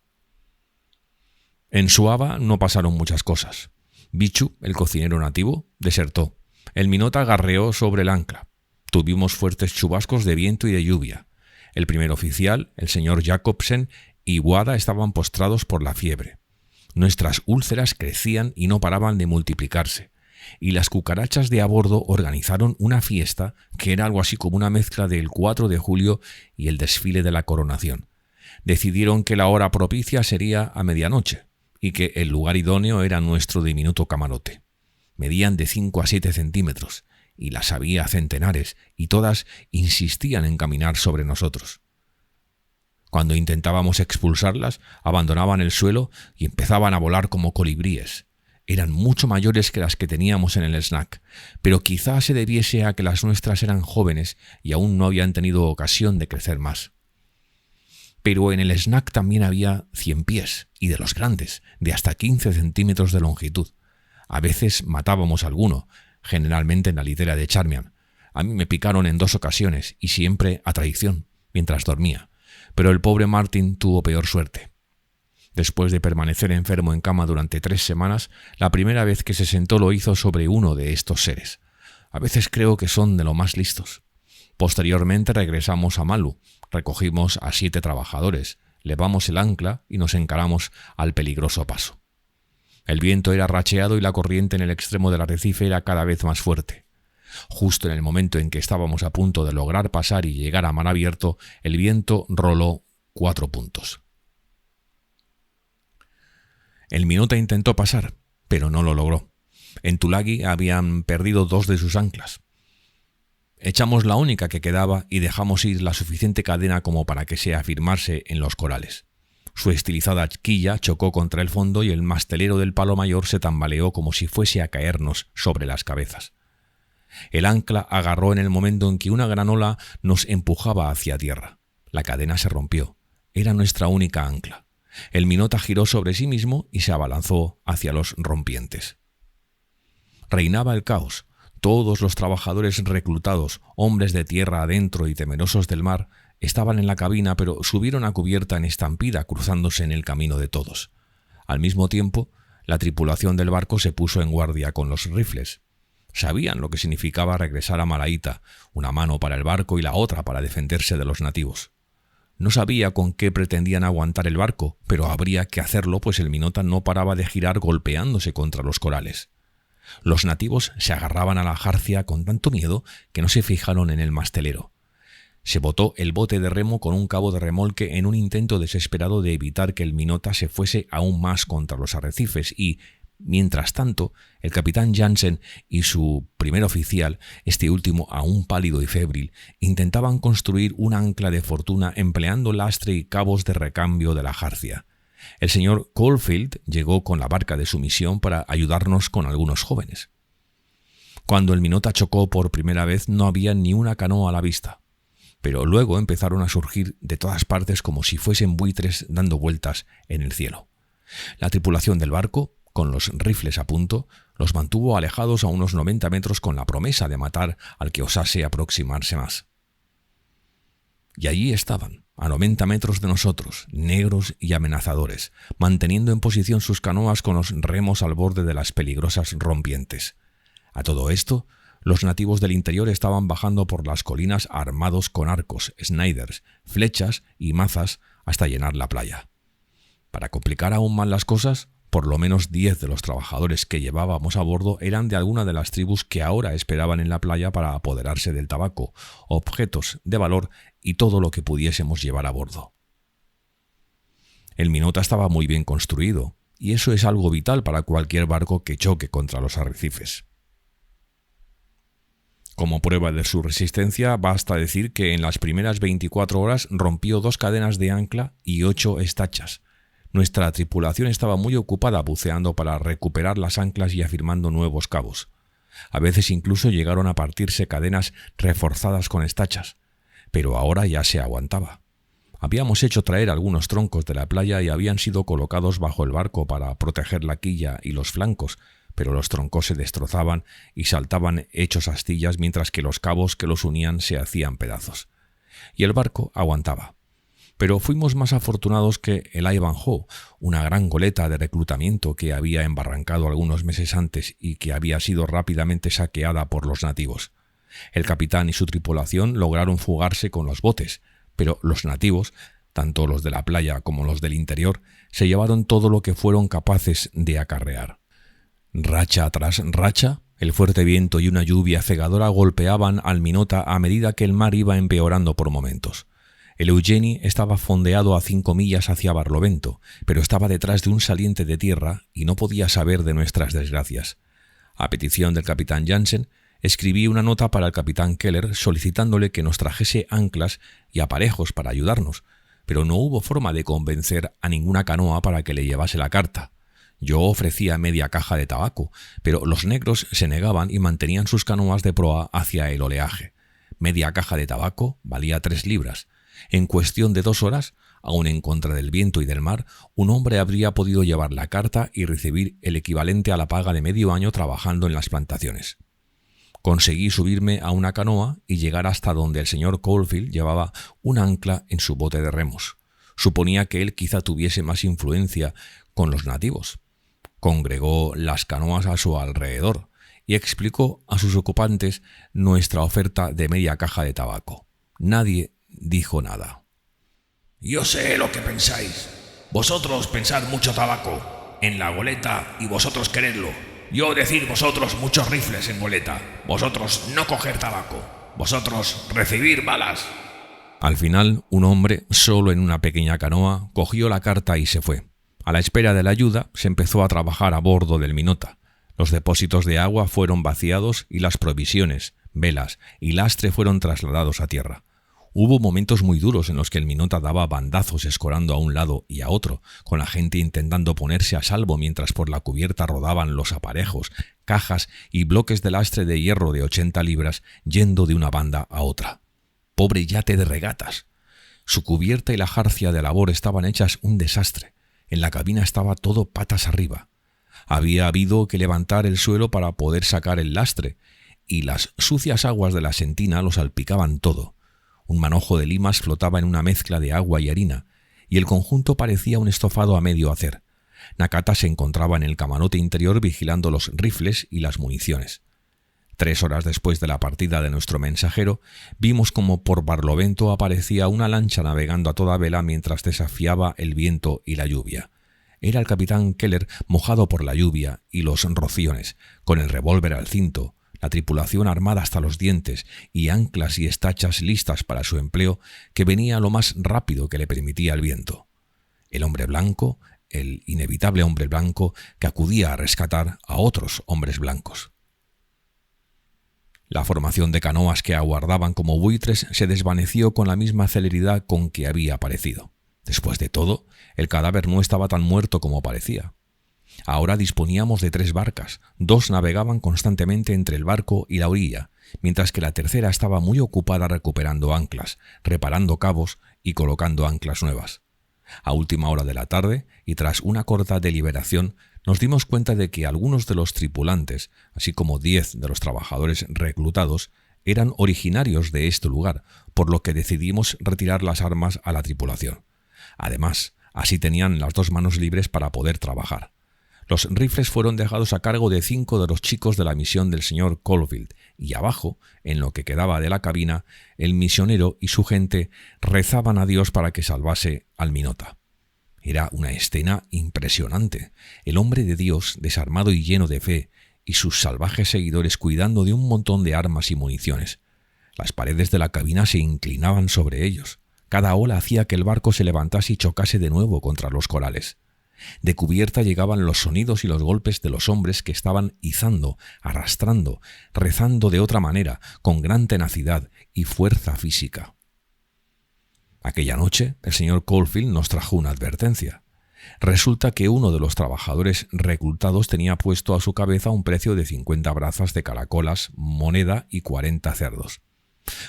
En Suava no pasaron muchas cosas. Bichu, el cocinero nativo, desertó. El Minota garreó sobre el ancla. Tuvimos fuertes chubascos de viento y de lluvia. El primer oficial, el señor Jacobsen, y Wada estaban postrados por la fiebre. Nuestras úlceras crecían y no paraban de multiplicarse. y las cucarachas de a bordo organizaron una fiesta que era algo así como una mezcla del 4 de julio y el desfile de la coronación. Decidieron que la hora propicia sería a medianoche y que el lugar idóneo era nuestro diminuto camarote. Medían de 5 a 7 centímetros y las había centenares y todas insistían en caminar sobre nosotros. Cuando intentábamos expulsarlas, abandonaban el suelo y empezaban a volar como colibríes. Eran mucho mayores que las que teníamos en el snack, pero quizá se debiese a que las nuestras eran jóvenes y aún no habían tenido ocasión de crecer más. Pero en el snack también había 100 pies, y de los grandes, de hasta 15 centímetros de longitud. A veces matábamos alguno, generalmente en la litera de Charmian. A mí me picaron en 2 ocasiones, y siempre a traición, mientras dormía. Pero el pobre Martin tuvo peor suerte. Después de permanecer enfermo en cama durante 3 semanas, la primera vez que se sentó lo hizo sobre uno de estos seres. A veces creo que son de lo más listos. Posteriormente regresamos a Malu, recogimos a 7 trabajadores, levamos el ancla y nos encaramos al peligroso paso. El viento era racheado y la corriente en el extremo del arrecife era cada vez más fuerte. Justo en el momento en que estábamos a punto de lograr pasar y llegar a mar abierto, el viento roló 4 puntos. El Minota intentó pasar, pero no lo logró. En Tulagi habían perdido 2 de sus anclas. Echamos la única que quedaba y dejamos ir la suficiente cadena como para que se afirmase en los corales. Su estilizada quilla chocó contra el fondo y el mastelero del palo mayor se tambaleó como si fuese a caernos sobre las cabezas. El ancla agarró en el momento en que una gran ola nos empujaba hacia tierra. La cadena se rompió. Era nuestra única ancla. El Minota giró sobre sí mismo y se abalanzó hacia los rompientes. Reinaba el caos. Todos los trabajadores reclutados, hombres de tierra adentro y temerosos del mar, estaban en la cabina, pero subieron a cubierta en estampida, cruzándose en el camino de todos. Al mismo tiempo, la tripulación del barco se puso en guardia con los rifles. Sabían lo que significaba regresar a Malaita, una mano para el barco y la otra para defenderse de los nativos. No sabía con qué pretendían aguantar el barco, pero habría que hacerlo, pues el Minota no paraba de girar golpeándose contra los corales. Los nativos se agarraban a la jarcia con tanto miedo que no se fijaron en el mastelero. Se botó el bote de remo con un cabo de remolque en un intento desesperado de evitar que el Minota se fuese aún más contra los arrecifes y, mientras tanto, el capitán Jansen y su primer oficial, este último aún pálido y febril, intentaban construir un ancla de fortuna empleando lastre y cabos de recambio de la jarcia. El señor Caulfield llegó con la barca de su misión para ayudarnos con algunos jóvenes. Cuando el Minota chocó por primera vez no había ni una canoa a la vista, pero luego empezaron a surgir de todas partes como si fuesen buitres dando vueltas en el cielo. La tripulación del barco, con los rifles a punto, los mantuvo alejados a unos 90 metros con la promesa de matar al que osase aproximarse más. Y allí estaban, a 90 metros de nosotros, negros y amenazadores, manteniendo en posición sus canoas con los remos al borde de las peligrosas rompientes. A todo esto, los nativos del interior estaban bajando por las colinas armados con arcos, sniders, flechas y mazas hasta llenar la playa. Para complicar aún más las cosas, por lo menos 10 de los trabajadores que llevábamos a bordo eran de alguna de las tribus que ahora esperaban en la playa para apoderarse del tabaco, objetos de valor y todo lo que pudiésemos llevar a bordo. El Minota estaba muy bien construido, y eso es algo vital para cualquier barco que choque contra los arrecifes. Como prueba de su resistencia, basta decir que en las primeras 24 horas rompió 2 cadenas de ancla y 8 estachas. Nuestra tripulación estaba muy ocupada buceando para recuperar las anclas y afirmando nuevos cabos. A veces incluso llegaron a partirse cadenas reforzadas con estachas, pero ahora ya se aguantaba. Habíamos hecho traer algunos troncos de la playa y habían sido colocados bajo el barco para proteger la quilla y los flancos, pero los troncos se destrozaban y saltaban hechos astillas mientras que los cabos que los unían se hacían pedazos. Y el barco aguantaba. Pero fuimos más afortunados que el Ivanhoe, una gran goleta de reclutamiento que había embarrancado algunos meses antes y que había sido rápidamente saqueada por los nativos. El capitán y su tripulación lograron fugarse con los botes, pero los nativos, tanto los de la playa como los del interior, se llevaron todo lo que fueron capaces de acarrear. Racha tras racha, El fuerte viento y una lluvia cegadora golpeaban al Minota a medida que el mar iba empeorando por momentos. El Eugenie estaba fondeado a 5 millas hacia Barlovento, pero estaba detrás de un saliente de tierra y no podía saber de nuestras desgracias. A petición del capitán Jansen, escribí una nota para el capitán Keller solicitándole que nos trajese anclas y aparejos para ayudarnos, pero no hubo forma de convencer a ninguna canoa para que le llevase la carta. Yo ofrecía media caja de tabaco, pero los negros se negaban y mantenían sus canoas de proa hacia el oleaje. Media caja de tabaco valía 3 libras. En cuestión de 2 horas, aun en contra del viento y del mar, un hombre habría podido llevar la carta y recibir el equivalente a la paga de medio año trabajando en las plantaciones. Conseguí subirme a una canoa y llegar hasta donde el señor Caulfield llevaba un ancla en su bote de remos. Suponía que él quizá tuviese más influencia con los nativos. Congregó las canoas a su alrededor y explicó a sus ocupantes nuestra oferta de media caja de tabaco. Nadie dijo nada. Yo sé lo que pensáis. Vosotros pensad mucho tabaco en la goleta y vosotros queredlo. Yo decir vosotros muchos rifles en goleta. Vosotros no coger tabaco. Vosotros recibir balas. Al final, un hombre, solo en una pequeña canoa, cogió la carta y se fue. A la espera de la ayuda, se empezó a trabajar a bordo del Minota. Los depósitos de agua fueron vaciados y las provisiones, velas y lastre fueron trasladados a tierra. Hubo momentos muy duros en los que el Minota daba bandazos escorando a un lado y a otro, con la gente intentando ponerse a salvo mientras por la cubierta rodaban los aparejos, cajas y bloques de lastre de hierro de 80 libras yendo de una banda a otra. Pobre yate de regatas. Su cubierta y la jarcia de labor estaban hechas un desastre. En la cabina estaba todo patas arriba. Había habido que levantar el suelo para poder sacar el lastre, y las sucias aguas de la sentina lo salpicaban todo. Un manojo de limas flotaba en una mezcla de agua y harina, y el conjunto parecía un estofado a medio hacer. Nakata se encontraba en el camarote interior vigilando los rifles y las municiones. 3 horas después de la partida de nuestro mensajero, vimos como por Barlovento aparecía una lancha navegando a toda vela mientras desafiaba el viento y la lluvia. Era el capitán Keller mojado por la lluvia y los rociones, con el revólver al cinto, la tripulación armada hasta los dientes y anclas y estachas listas para su empleo, que venía lo más rápido que le permitía el viento. El hombre blanco, el inevitable hombre blanco que acudía a rescatar a otros hombres blancos. La formación de canoas que aguardaban como buitres se desvaneció con la misma celeridad con que había aparecido. Después de todo, el cadáver no estaba tan muerto como parecía. Ahora disponíamos de 3 barcas. 2 navegaban constantemente entre el barco y la orilla, mientras que la tercera estaba muy ocupada recuperando anclas, reparando cabos y colocando anclas nuevas. A última hora de la tarde, y tras una corta deliberación, nos dimos cuenta de que algunos de los tripulantes, así como 10 de los trabajadores reclutados, eran originarios de este lugar, por lo que decidimos retirar las armas a la tripulación. Además, así tenían las 2 manos libres para poder trabajar. Los rifles fueron dejados a cargo de 5 de los chicos de la misión del señor Caulfield, y abajo, en lo que quedaba de la cabina, el misionero y su gente rezaban a Dios para que salvase al Minota. Era una escena impresionante. El hombre de Dios, desarmado y lleno de fe, y sus salvajes seguidores cuidando de un montón de armas y municiones. Las paredes de la cabina se inclinaban sobre ellos. Cada ola hacía que el barco se levantase y chocase de nuevo contra los corales. De cubierta llegaban los sonidos y los golpes de los hombres que estaban izando, arrastrando, rezando de otra manera, con gran tenacidad y fuerza física. Aquella noche, el señor Caulfield nos trajo una advertencia. Resulta que uno de los trabajadores reclutados tenía puesto a su cabeza un precio de 50 brazas de caracolas, moneda y 40 cerdos.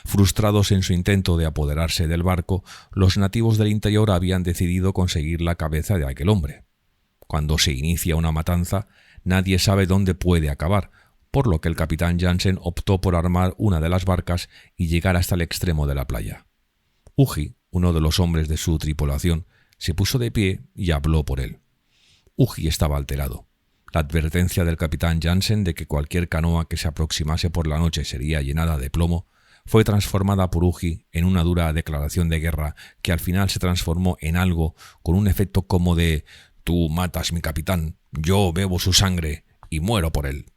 Frustrados en su intento de apoderarse del barco, los nativos del interior habían decidido conseguir la cabeza de aquel hombre. Cuando se inicia una matanza, nadie sabe dónde puede acabar, por lo que el capitán Jansen optó por armar una de las barcas y llegar hasta el extremo de la playa. Uji, uno de los hombres de su tripulación, se puso de pie y habló por él. Uji estaba alterado. La advertencia del capitán Jansen de que cualquier canoa que se aproximase por la noche sería llenada de plomo fue transformada por Uji en una dura declaración de guerra que al final se transformó en algo con un efecto como de «Tú matas mi capitán, yo bebo su sangre y muero por él».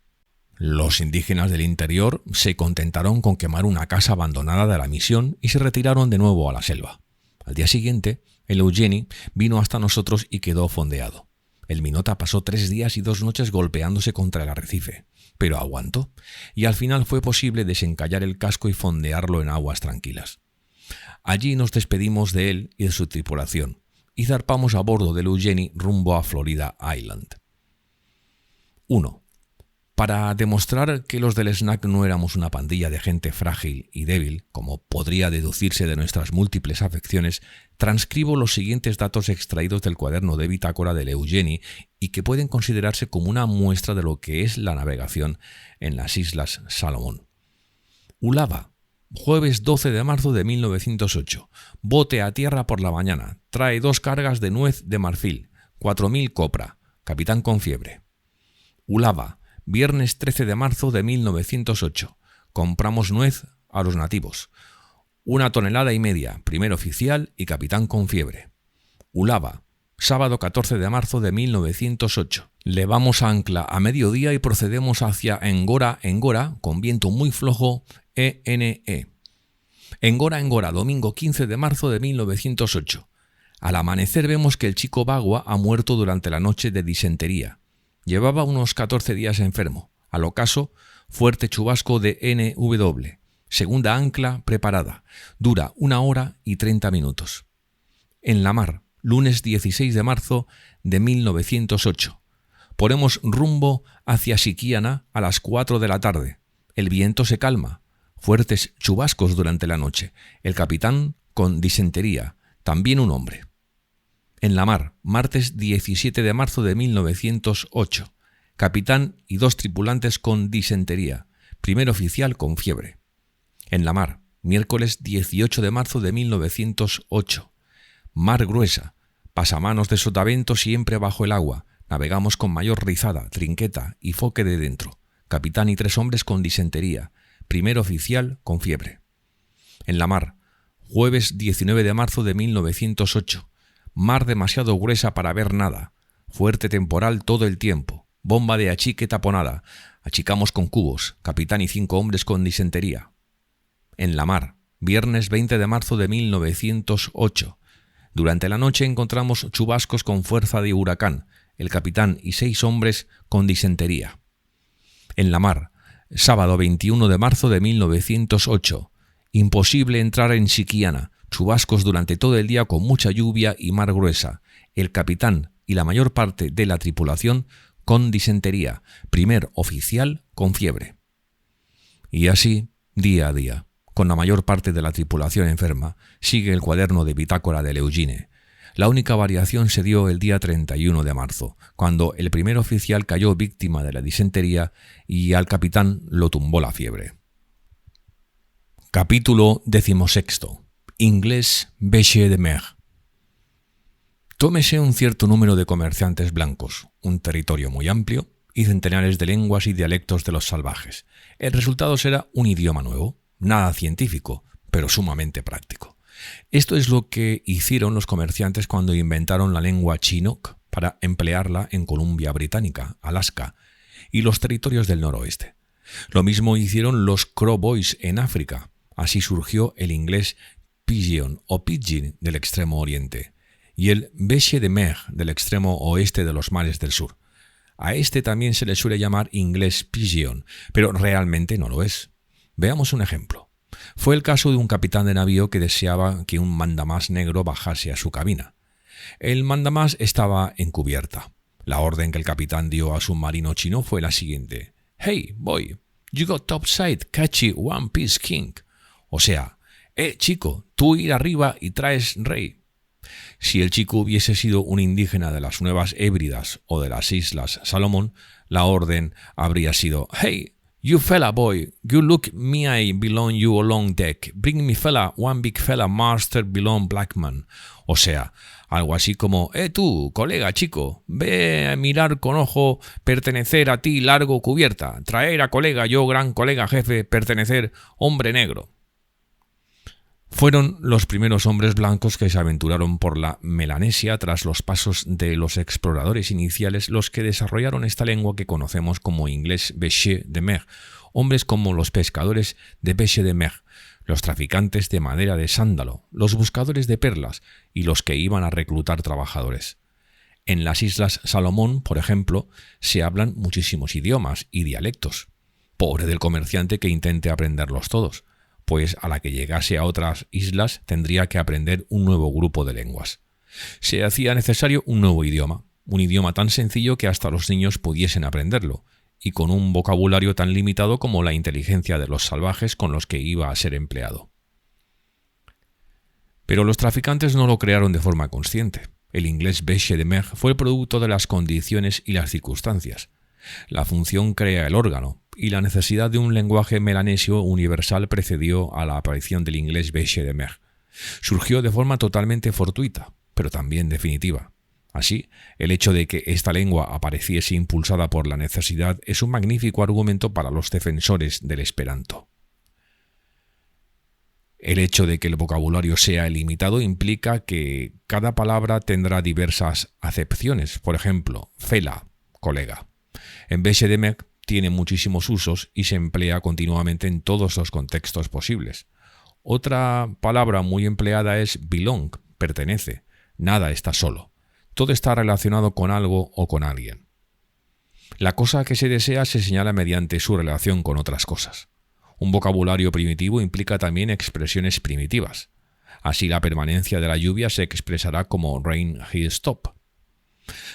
Los indígenas del interior se contentaron con quemar una casa abandonada de la misión y se retiraron de nuevo a la selva. Al día siguiente, el Eugenie vino hasta nosotros y quedó fondeado. El Minota pasó 3 días y 2 noches golpeándose contra el arrecife, pero aguantó, y al final fue posible desencallar el casco y fondearlo en aguas tranquilas. Allí nos despedimos de él y de su tripulación, y zarpamos a bordo del Eugenie rumbo a Florida Island. 1. Para demostrar que los del Snack no éramos una pandilla de gente frágil y débil, como podría deducirse de nuestras múltiples afecciones, transcribo los siguientes datos extraídos del cuaderno de bitácora del Eugenie y que pueden considerarse como una muestra de lo que es la navegación en las Islas Salomón. Ulava, jueves 12 de marzo de 1908. Bote a tierra por la mañana. Trae 2 cargas de nuez de marfil, 4.000 copra. Capitán con fiebre. Ulava, viernes 13 de marzo de 1908. Compramos nuez a los nativos. 1,5 toneladas, primer oficial y capitán con fiebre. Ulava, sábado 14 de marzo de 1908. Levamos ancla a mediodía y procedemos hacia Engora, con viento muy flojo, ENE. Engora, domingo 15 de marzo de 1908. Al amanecer vemos que el chico Bagua ha muerto durante la noche de disentería. Llevaba unos 14 días enfermo. Al ocaso, fuerte chubasco de NW. Segunda ancla preparada. Dura 1 hora y 30 minutos. En la mar, lunes 16 de marzo de 1908. Ponemos rumbo hacia Siquiana a las 4 de la tarde. El viento se calma. Fuertes chubascos durante la noche. El capitán con disentería. También un hombre. En la mar, martes 17 de marzo de 1908. Capitán y 2 tripulantes con disentería. Primer oficial con fiebre. En la mar, miércoles 18 de marzo de 1908. Mar gruesa. Pasamanos de sotavento siempre bajo el agua. Navegamos con mayor rizada, trinqueta y foque de dentro. Capitán y 3 hombres con disentería. Primer oficial con fiebre. En la mar, jueves 19 de marzo de 1908. Mar demasiado gruesa para ver nada. Fuerte temporal todo el tiempo. Bomba de achique taponada. Achicamos con cubos. Capitán y 5 hombres con disentería. En la mar, viernes 20 de marzo de 1908. Durante la noche encontramos chubascos con fuerza de huracán. El capitán y 6 hombres con disentería. En la mar, sábado 21 de marzo de 1908. Imposible entrar en Siquiana. Chubascos durante todo el día con mucha lluvia y mar gruesa. El capitán y la mayor parte de la tripulación con disentería. Primer oficial con fiebre. Y así, día a día, con la mayor parte de la tripulación enferma, sigue el cuaderno de bitácora del Eugenie. La única variación se dio el día 31 de marzo, cuando el primer oficial cayó víctima de la disentería y al capitán lo tumbó la fiebre. Capítulo 16. Inglés Bêche de Mer. Tómese un cierto número de comerciantes blancos, un territorio muy amplio y centenares de lenguas y dialectos de los salvajes. El resultado será un idioma nuevo, nada científico, pero sumamente práctico. Esto es lo que hicieron los comerciantes cuando inventaron la lengua chinook para emplearla en Columbia Británica, Alaska y los territorios del noroeste. Lo mismo hicieron los Crow Boys en África. Así surgió el inglés Pigeon o Pidgin del extremo oriente y el Bêche de Mer del extremo oeste de los mares del sur. A este también se le suele llamar inglés Pigeon, pero realmente no lo es. Veamos un ejemplo. Fue el caso de un capitán de navío que deseaba que un mandamás negro bajase a su cabina. El mandamás estaba en cubierta. La orden que el capitán dio a su marino chino fue la siguiente: "Hey, boy, you got topside, catchy one piece king". O sea, chico, tú ir arriba y traes rey. Si el chico hubiese sido un indígena de las Nuevas Hébridas o de las Islas Salomón, la orden habría sido: "Hey, you fella boy, you look me I belong you along deck. Bring me fella, one big fella master belong blackman". O sea, algo así como: tú, colega chico, ve a mirar con ojo pertenecer a ti largo cubierta. Traer a colega yo gran colega jefe pertenecer hombre negro. Fueron los primeros hombres blancos que se aventuraron por la Melanesia tras los pasos de los exploradores iniciales los que desarrollaron esta lengua que conocemos como inglés Bêcher de Mer, hombres como los pescadores de Bêcher de Mer, los traficantes de madera de sándalo, los buscadores de perlas y los que iban a reclutar trabajadores. En las Islas Salomón, por ejemplo, se hablan muchísimos idiomas y dialectos. Pobre del comerciante que intente aprenderlos todos, pues a la que llegase a otras islas tendría que aprender un nuevo grupo de lenguas. Se hacía necesario un nuevo idioma, un idioma tan sencillo que hasta los niños pudiesen aprenderlo, y con un vocabulario tan limitado como la inteligencia de los salvajes con los que iba a ser empleado. Pero los traficantes no lo crearon de forma consciente. El inglés Bêcher de Mer fue el producto de las condiciones y las circunstancias. La función crea el órgano, y la necesidad de un lenguaje melanesio universal precedió a la aparición del inglés Bêcher de Mer. Surgió de forma totalmente fortuita, pero también definitiva. Así, el hecho de que esta lengua apareciese impulsada por la necesidad es un magnífico argumento para los defensores del esperanto. El hecho de que el vocabulario sea ilimitado implica que cada palabra tendrá diversas acepciones. Por ejemplo, fela, colega. En Bêcher de Mer tiene muchísimos usos y se emplea continuamente en todos los contextos posibles. Otra palabra muy empleada es belong, pertenece. Nada está solo. Todo está relacionado con algo o con alguien. La cosa que se desea se señala mediante su relación con otras cosas. Un vocabulario primitivo implica también expresiones primitivas. Así la permanencia de la lluvia se expresará como rain he stop.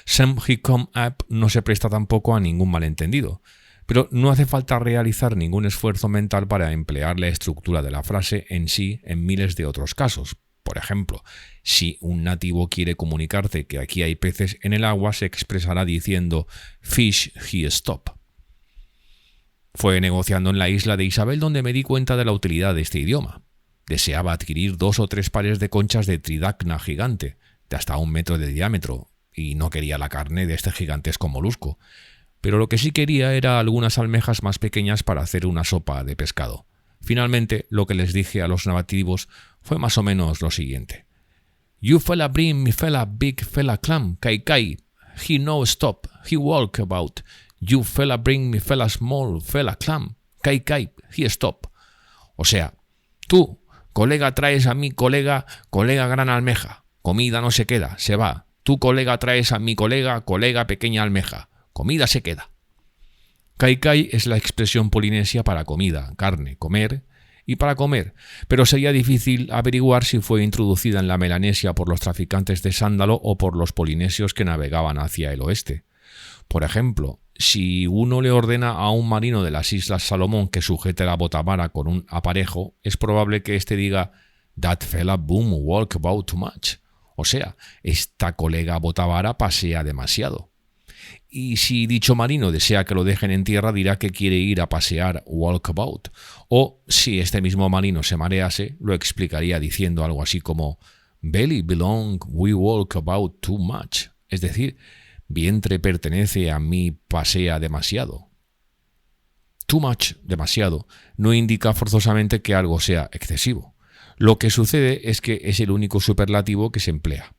Some he come up no se presta tampoco a ningún malentendido, pero no hace falta realizar ningún esfuerzo mental para emplear la estructura de la frase en sí en miles de otros casos. Por ejemplo, si un nativo quiere comunicarte que aquí hay peces en el agua, se expresará diciendo fish he stop. Fue negociando en la isla de Isabel donde me di cuenta de la utilidad de este idioma. Deseaba adquirir 2 o 3 pares de conchas de tridacna gigante, de hasta 1 metro de diámetro, y no quería la carne de este gigantesco molusco. Pero lo que sí quería era algunas almejas más pequeñas para hacer una sopa de pescado. Finalmente, lo que les dije a los nativos fue más o menos lo siguiente. You fella bring me fella big fella clam, kai kai. He no stop, he walk about. You fella bring me fella small fella clam, kai kai, he stop. O sea, tú, colega, traes a mi colega gran almeja. Comida no se queda, se va. Tú, colega, traes a mi colega pequeña almeja. Comida se queda. Kai kai es la expresión polinesia para comida, carne, comer y para comer, pero sería difícil averiguar si fue introducida en la Melanesia por los traficantes de sándalo o por los polinesios que navegaban hacia el oeste. Por ejemplo, si uno le ordena a un marino de las Islas Salomón que sujete la botavara con un aparejo, es probable que éste diga "That fella boom walk about too much", o sea, esta colega botavara pasea demasiado. Y si dicho marino desea que lo dejen en tierra, dirá que quiere ir a pasear walkabout. O si este mismo marino se marease, lo explicaría diciendo algo así como belly belong we walk about too much. Es decir, vientre pertenece a mí, pasea demasiado. Too much, demasiado, no indica forzosamente que algo sea excesivo. Lo que sucede es que es el único superlativo que se emplea.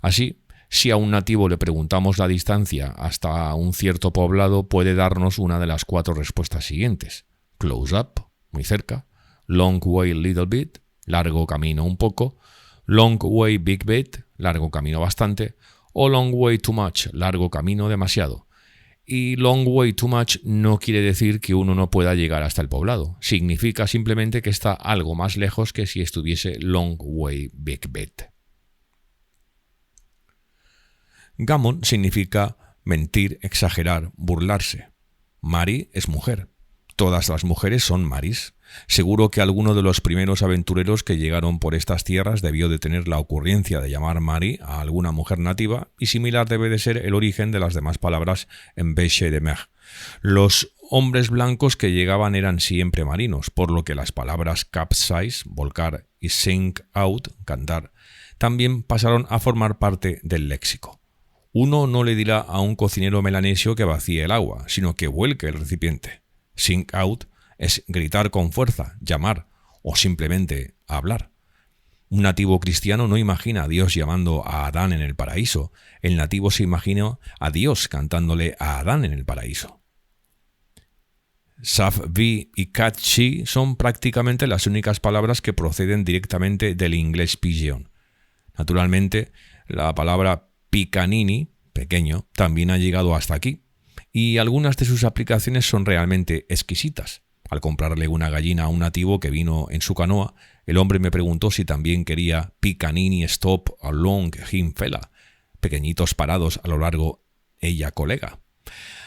Así, si a un nativo le preguntamos la distancia hasta un cierto poblado, puede darnos una de las 4 respuestas siguientes. Close up, muy cerca. Long way little bit, largo camino un poco. Long way big bit, largo camino bastante. O long way too much, largo camino demasiado. Y long way too much no quiere decir que uno no pueda llegar hasta el poblado. Significa simplemente que está algo más lejos que si estuviese long way big bit. Gammon significa mentir, exagerar, burlarse. Mari es mujer. Todas las mujeres son Maris. Seguro que alguno de los primeros aventureros que llegaron por estas tierras debió de tener la ocurrencia de llamar Mari a alguna mujer nativa, y similar debe de ser el origen de las demás palabras en Bêcher de Mer. Los hombres blancos que llegaban eran siempre marinos, por lo que las palabras capsize, volcar, y sink out, cantar, también pasaron a formar parte del léxico. Uno no le dirá a un cocinero melanesio que vacíe el agua, sino que vuelque el recipiente. Sink out es gritar con fuerza, llamar o simplemente hablar. Un nativo cristiano no imagina a Dios llamando a Adán en el paraíso. El nativo se imagina a Dios cantándole a Adán en el paraíso. Sav-vi y cat-chi son prácticamente las únicas palabras que proceden directamente del inglés pidgin. Naturalmente, la palabra picanini, pequeño, también ha llegado hasta aquí, y algunas de sus aplicaciones son realmente exquisitas. Al comprarle una gallina a un nativo que vino en su canoa, el hombre me preguntó si también quería picanini stop along him fella, pequeñitos parados a lo largo ella colega.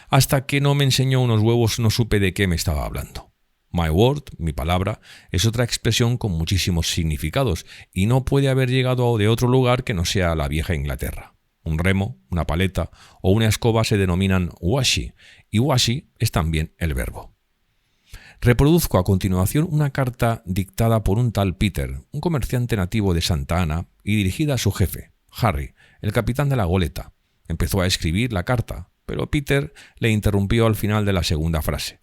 Hasta que no me enseñó unos huevos no supe de qué me estaba hablando. My word, mi palabra, es otra expresión con muchísimos significados y no puede haber llegado de otro lugar que no sea la vieja Inglaterra. Un remo, una paleta o una escoba se denominan washi, y washi es también el verbo. Reproduzco a continuación una carta dictada por un tal Peter, un comerciante nativo de Santa Ana, y dirigida a su jefe, Harry, el capitán de la goleta. Empezó a escribir la carta, pero Peter le interrumpió al final de la segunda frase.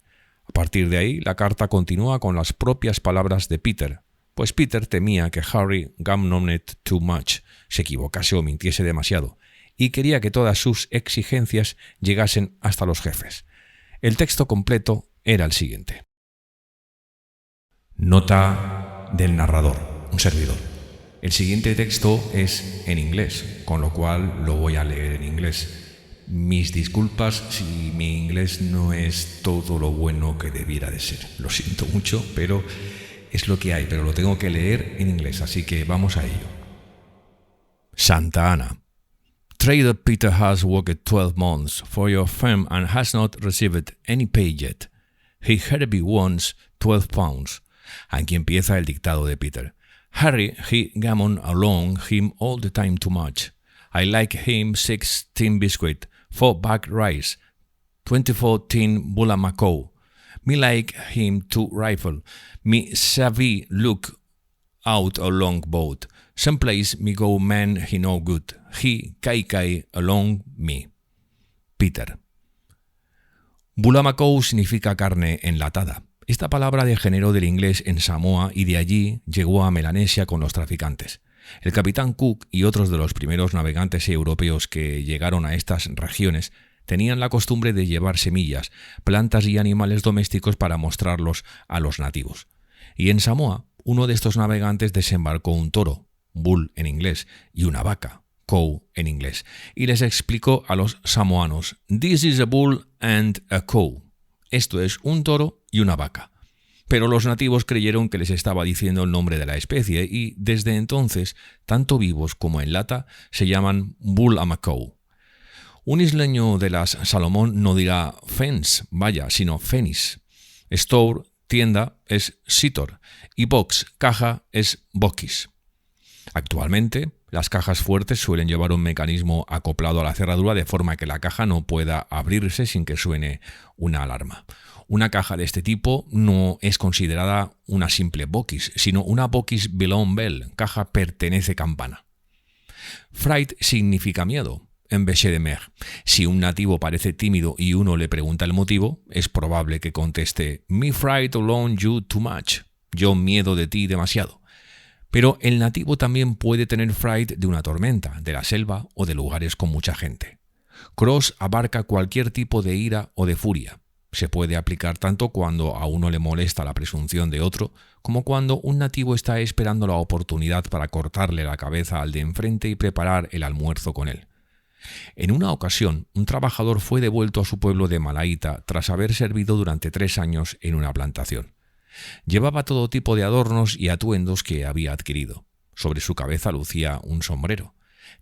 A partir de ahí, la carta continúa con las propias palabras de Peter, pues Peter temía que Harry gammoned too much, se equivocase o mintiese demasiado, y quería que todas sus exigencias llegasen hasta los jefes. El texto completo era el siguiente. Nota del narrador, un servidor. El siguiente texto es en inglés, con lo cual lo voy a leer en inglés. Mis disculpas si mi inglés no es todo lo bueno que debiera de ser. Lo siento mucho, pero es lo que hay, pero lo tengo que leer en inglés, así que vamos a ello. Santa Ana. Trader Peter has worked 12 months for your firm and has not received any pay yet. He hereby wants 12 pounds. Aquí empieza el dictado de Peter. Harry, he gammon along him all the time too much. I like him 6 tin biscuit, 4 bag rice, 24 tin bulamaco. Me like him 2 rifle. Me savvy look out a long boat. Some place me go man he no good. He kai along me. Peter. Bulamaco significa carne enlatada. Esta palabra degeneró del inglés en Samoa y de allí llegó a Melanesia con los traficantes. El capitán Cook y otros de los primeros navegantes europeos que llegaron a estas regiones tenían la costumbre de llevar semillas, plantas y animales domésticos para mostrarlos a los nativos. Y en Samoa, uno de estos navegantes desembarcó un toro, bull en inglés, y una vaca, cow en inglés, y les explicó a los samoanos, "This is a bull and a cow". Esto es un toro y una vaca. Pero los nativos creyeron que les estaba diciendo el nombre de la especie y desde entonces, tanto vivos como en lata, se llaman bulamacow. Un isleño de las Salomón no dirá fence, vaya, sino fenis. Store, tienda, es sitor y box, caja, es boquis. Actualmente, las cajas fuertes suelen llevar un mecanismo acoplado a la cerradura de forma que la caja no pueda abrirse sin que suene una alarma. Una caja de este tipo no es considerada una simple boquis, sino una boquis belong bell, caja pertenece campana. Fright significa miedo, en vez de mer. Si un nativo parece tímido y uno le pregunta el motivo, es probable que conteste "Me fright along you too much", yo miedo de ti demasiado. Pero el nativo también puede tener fright de una tormenta, de la selva o de lugares con mucha gente. Cross abarca cualquier tipo de ira o de furia. Se puede aplicar tanto cuando a uno le molesta la presunción de otro, como cuando un nativo está esperando la oportunidad para cortarle la cabeza al de enfrente y preparar el almuerzo con él. En una ocasión, un trabajador fue devuelto a su pueblo de Malaita tras haber servido durante 3 años en una plantación. Llevaba todo tipo de adornos y atuendos que había adquirido. Sobre su cabeza lucía un sombrero.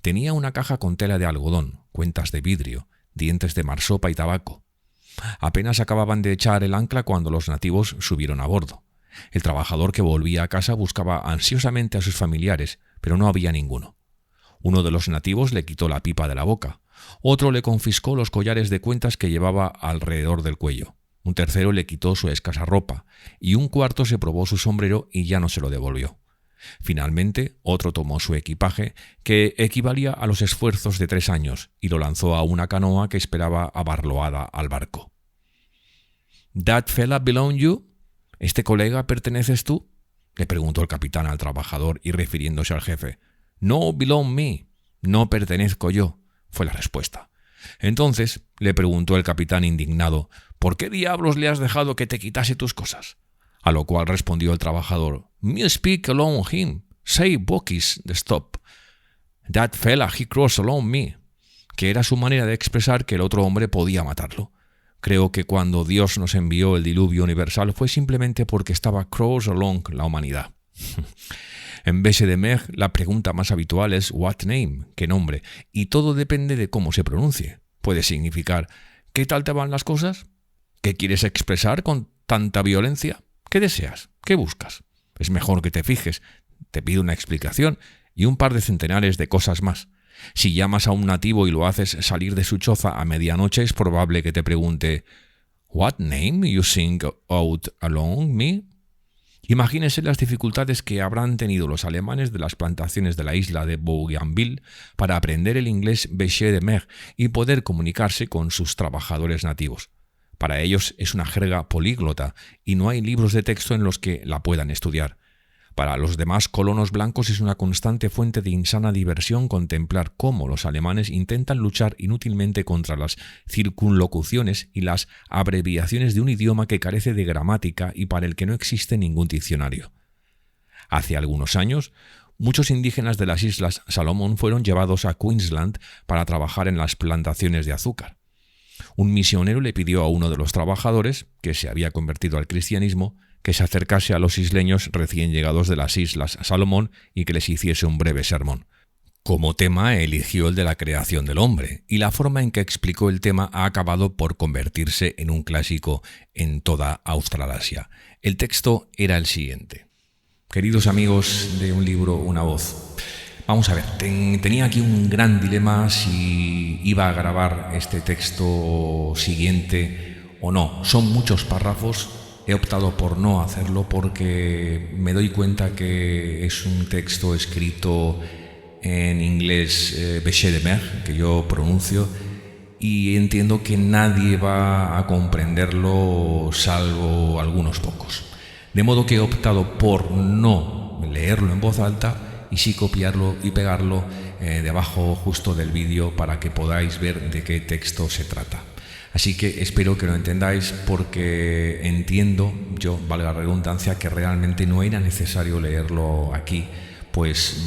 Tenía una caja con tela de algodón, cuentas de vidrio, dientes de marsopa y tabaco. Apenas acababan de echar el ancla cuando los nativos subieron a bordo. El trabajador que volvía a casa buscaba ansiosamente a sus familiares, pero no había ninguno. Uno de los nativos le quitó la pipa de la boca. Otro le confiscó los collares de cuentas que llevaba alrededor del cuello. Un tercero le quitó su escasa ropa, y un cuarto se probó su sombrero y ya no se lo devolvió. Finalmente, otro tomó su equipaje, que equivalía a los esfuerzos de 3 años, y lo lanzó a una canoa que esperaba abarloada al barco. ¿That fella belong you? ¿Este colega perteneces tú? le preguntó el capitán al trabajador y refiriéndose al jefe. No belong me, no pertenezco yo, fue la respuesta. Entonces le preguntó el capitán indignado, ¿por qué diablos le has dejado que te quitase tus cosas? A lo cual respondió el trabajador, Me speak alone him, say bookies the stop. That fella he cross alone me, que era su manera de expresar que el otro hombre podía matarlo. Creo que cuando Dios nos envió el diluvio universal fue simplemente porque estaba cross along la humanidad. En BC de Meg, la pregunta más habitual es what name, qué nombre, y todo depende de cómo se pronuncie. Puede significar ¿qué tal te van las cosas? ¿Qué quieres expresar con tanta violencia? ¿Qué deseas? ¿Qué buscas? Es mejor que te fijes, te pido una explicación y un par de centenares de cosas más. Si llamas a un nativo y lo haces salir de su choza a medianoche, es probable que te pregunte ¿What name you sing out along me? Imagínense las dificultades que habrán tenido los alemanes de las plantaciones de la isla de Bougainville para aprender el inglés Bécher de Mer y poder comunicarse con sus trabajadores nativos. Para ellos es una jerga políglota y no hay libros de texto en los que la puedan estudiar. Para los demás colonos blancos es una constante fuente de insana diversión contemplar cómo los alemanes intentan luchar inútilmente contra las circunlocuciones y las abreviaciones de un idioma que carece de gramática y para el que no existe ningún diccionario. Hace algunos años, muchos indígenas de las Islas Salomón fueron llevados a Queensland para trabajar en las plantaciones de azúcar. Un misionero le pidió a uno de los trabajadores, que se había convertido al cristianismo, que se acercase a los isleños recién llegados de las Islas Salomón y que les hiciese un breve sermón. Como tema eligió el de la creación del hombre, y la forma en que explicó el tema ha acabado por convertirse en un clásico en toda Australasia. El texto era el siguiente. Queridos amigos de Un libro, una voz, vamos a ver, tenía aquí un gran dilema si iba a grabar este texto siguiente o no. Son muchos párrafos. He optado por no hacerlo porque me doy cuenta que es un texto escrito en inglés Bécher de Mer, que yo pronuncio, y entiendo que nadie va a comprenderlo salvo algunos pocos. De modo que he optado por no leerlo en voz alta y sí copiarlo y pegarlo debajo justo del vídeo para que podáis ver de qué texto se trata. Así que espero que lo entendáis porque entiendo, yo, valga la redundancia, que realmente no era necesario leerlo aquí, pues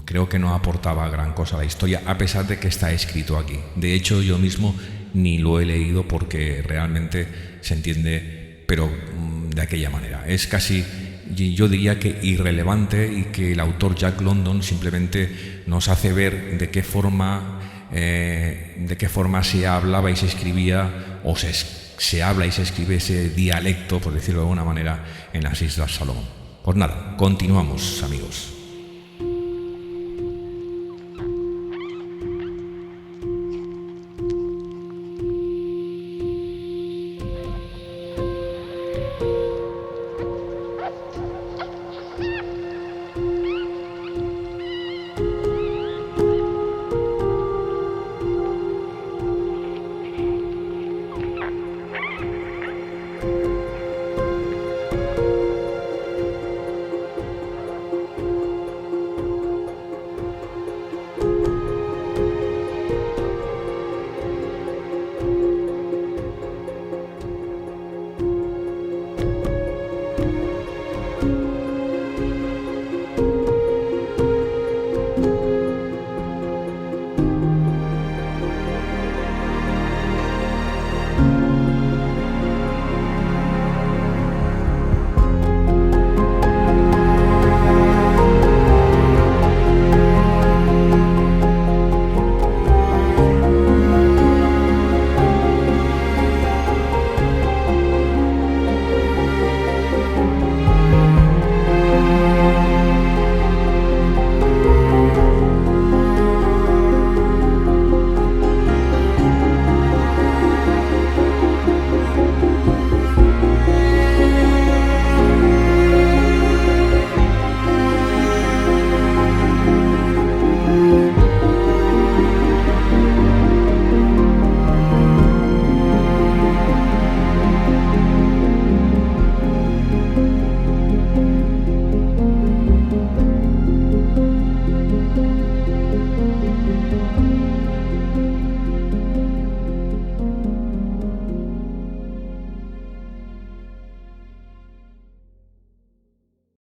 creo que no aportaba gran cosa a la historia, a pesar de que está escrito aquí. De hecho, yo mismo ni lo he leído porque realmente se entiende, pero de aquella manera. Es casi, yo diría que irrelevante y que el autor Jack London simplemente nos hace ver de qué forma se hablaba y se escribía, o se habla y se escribe ese dialecto, por decirlo de alguna manera, en las Islas Salomón. Pues nada, continuamos, amigos.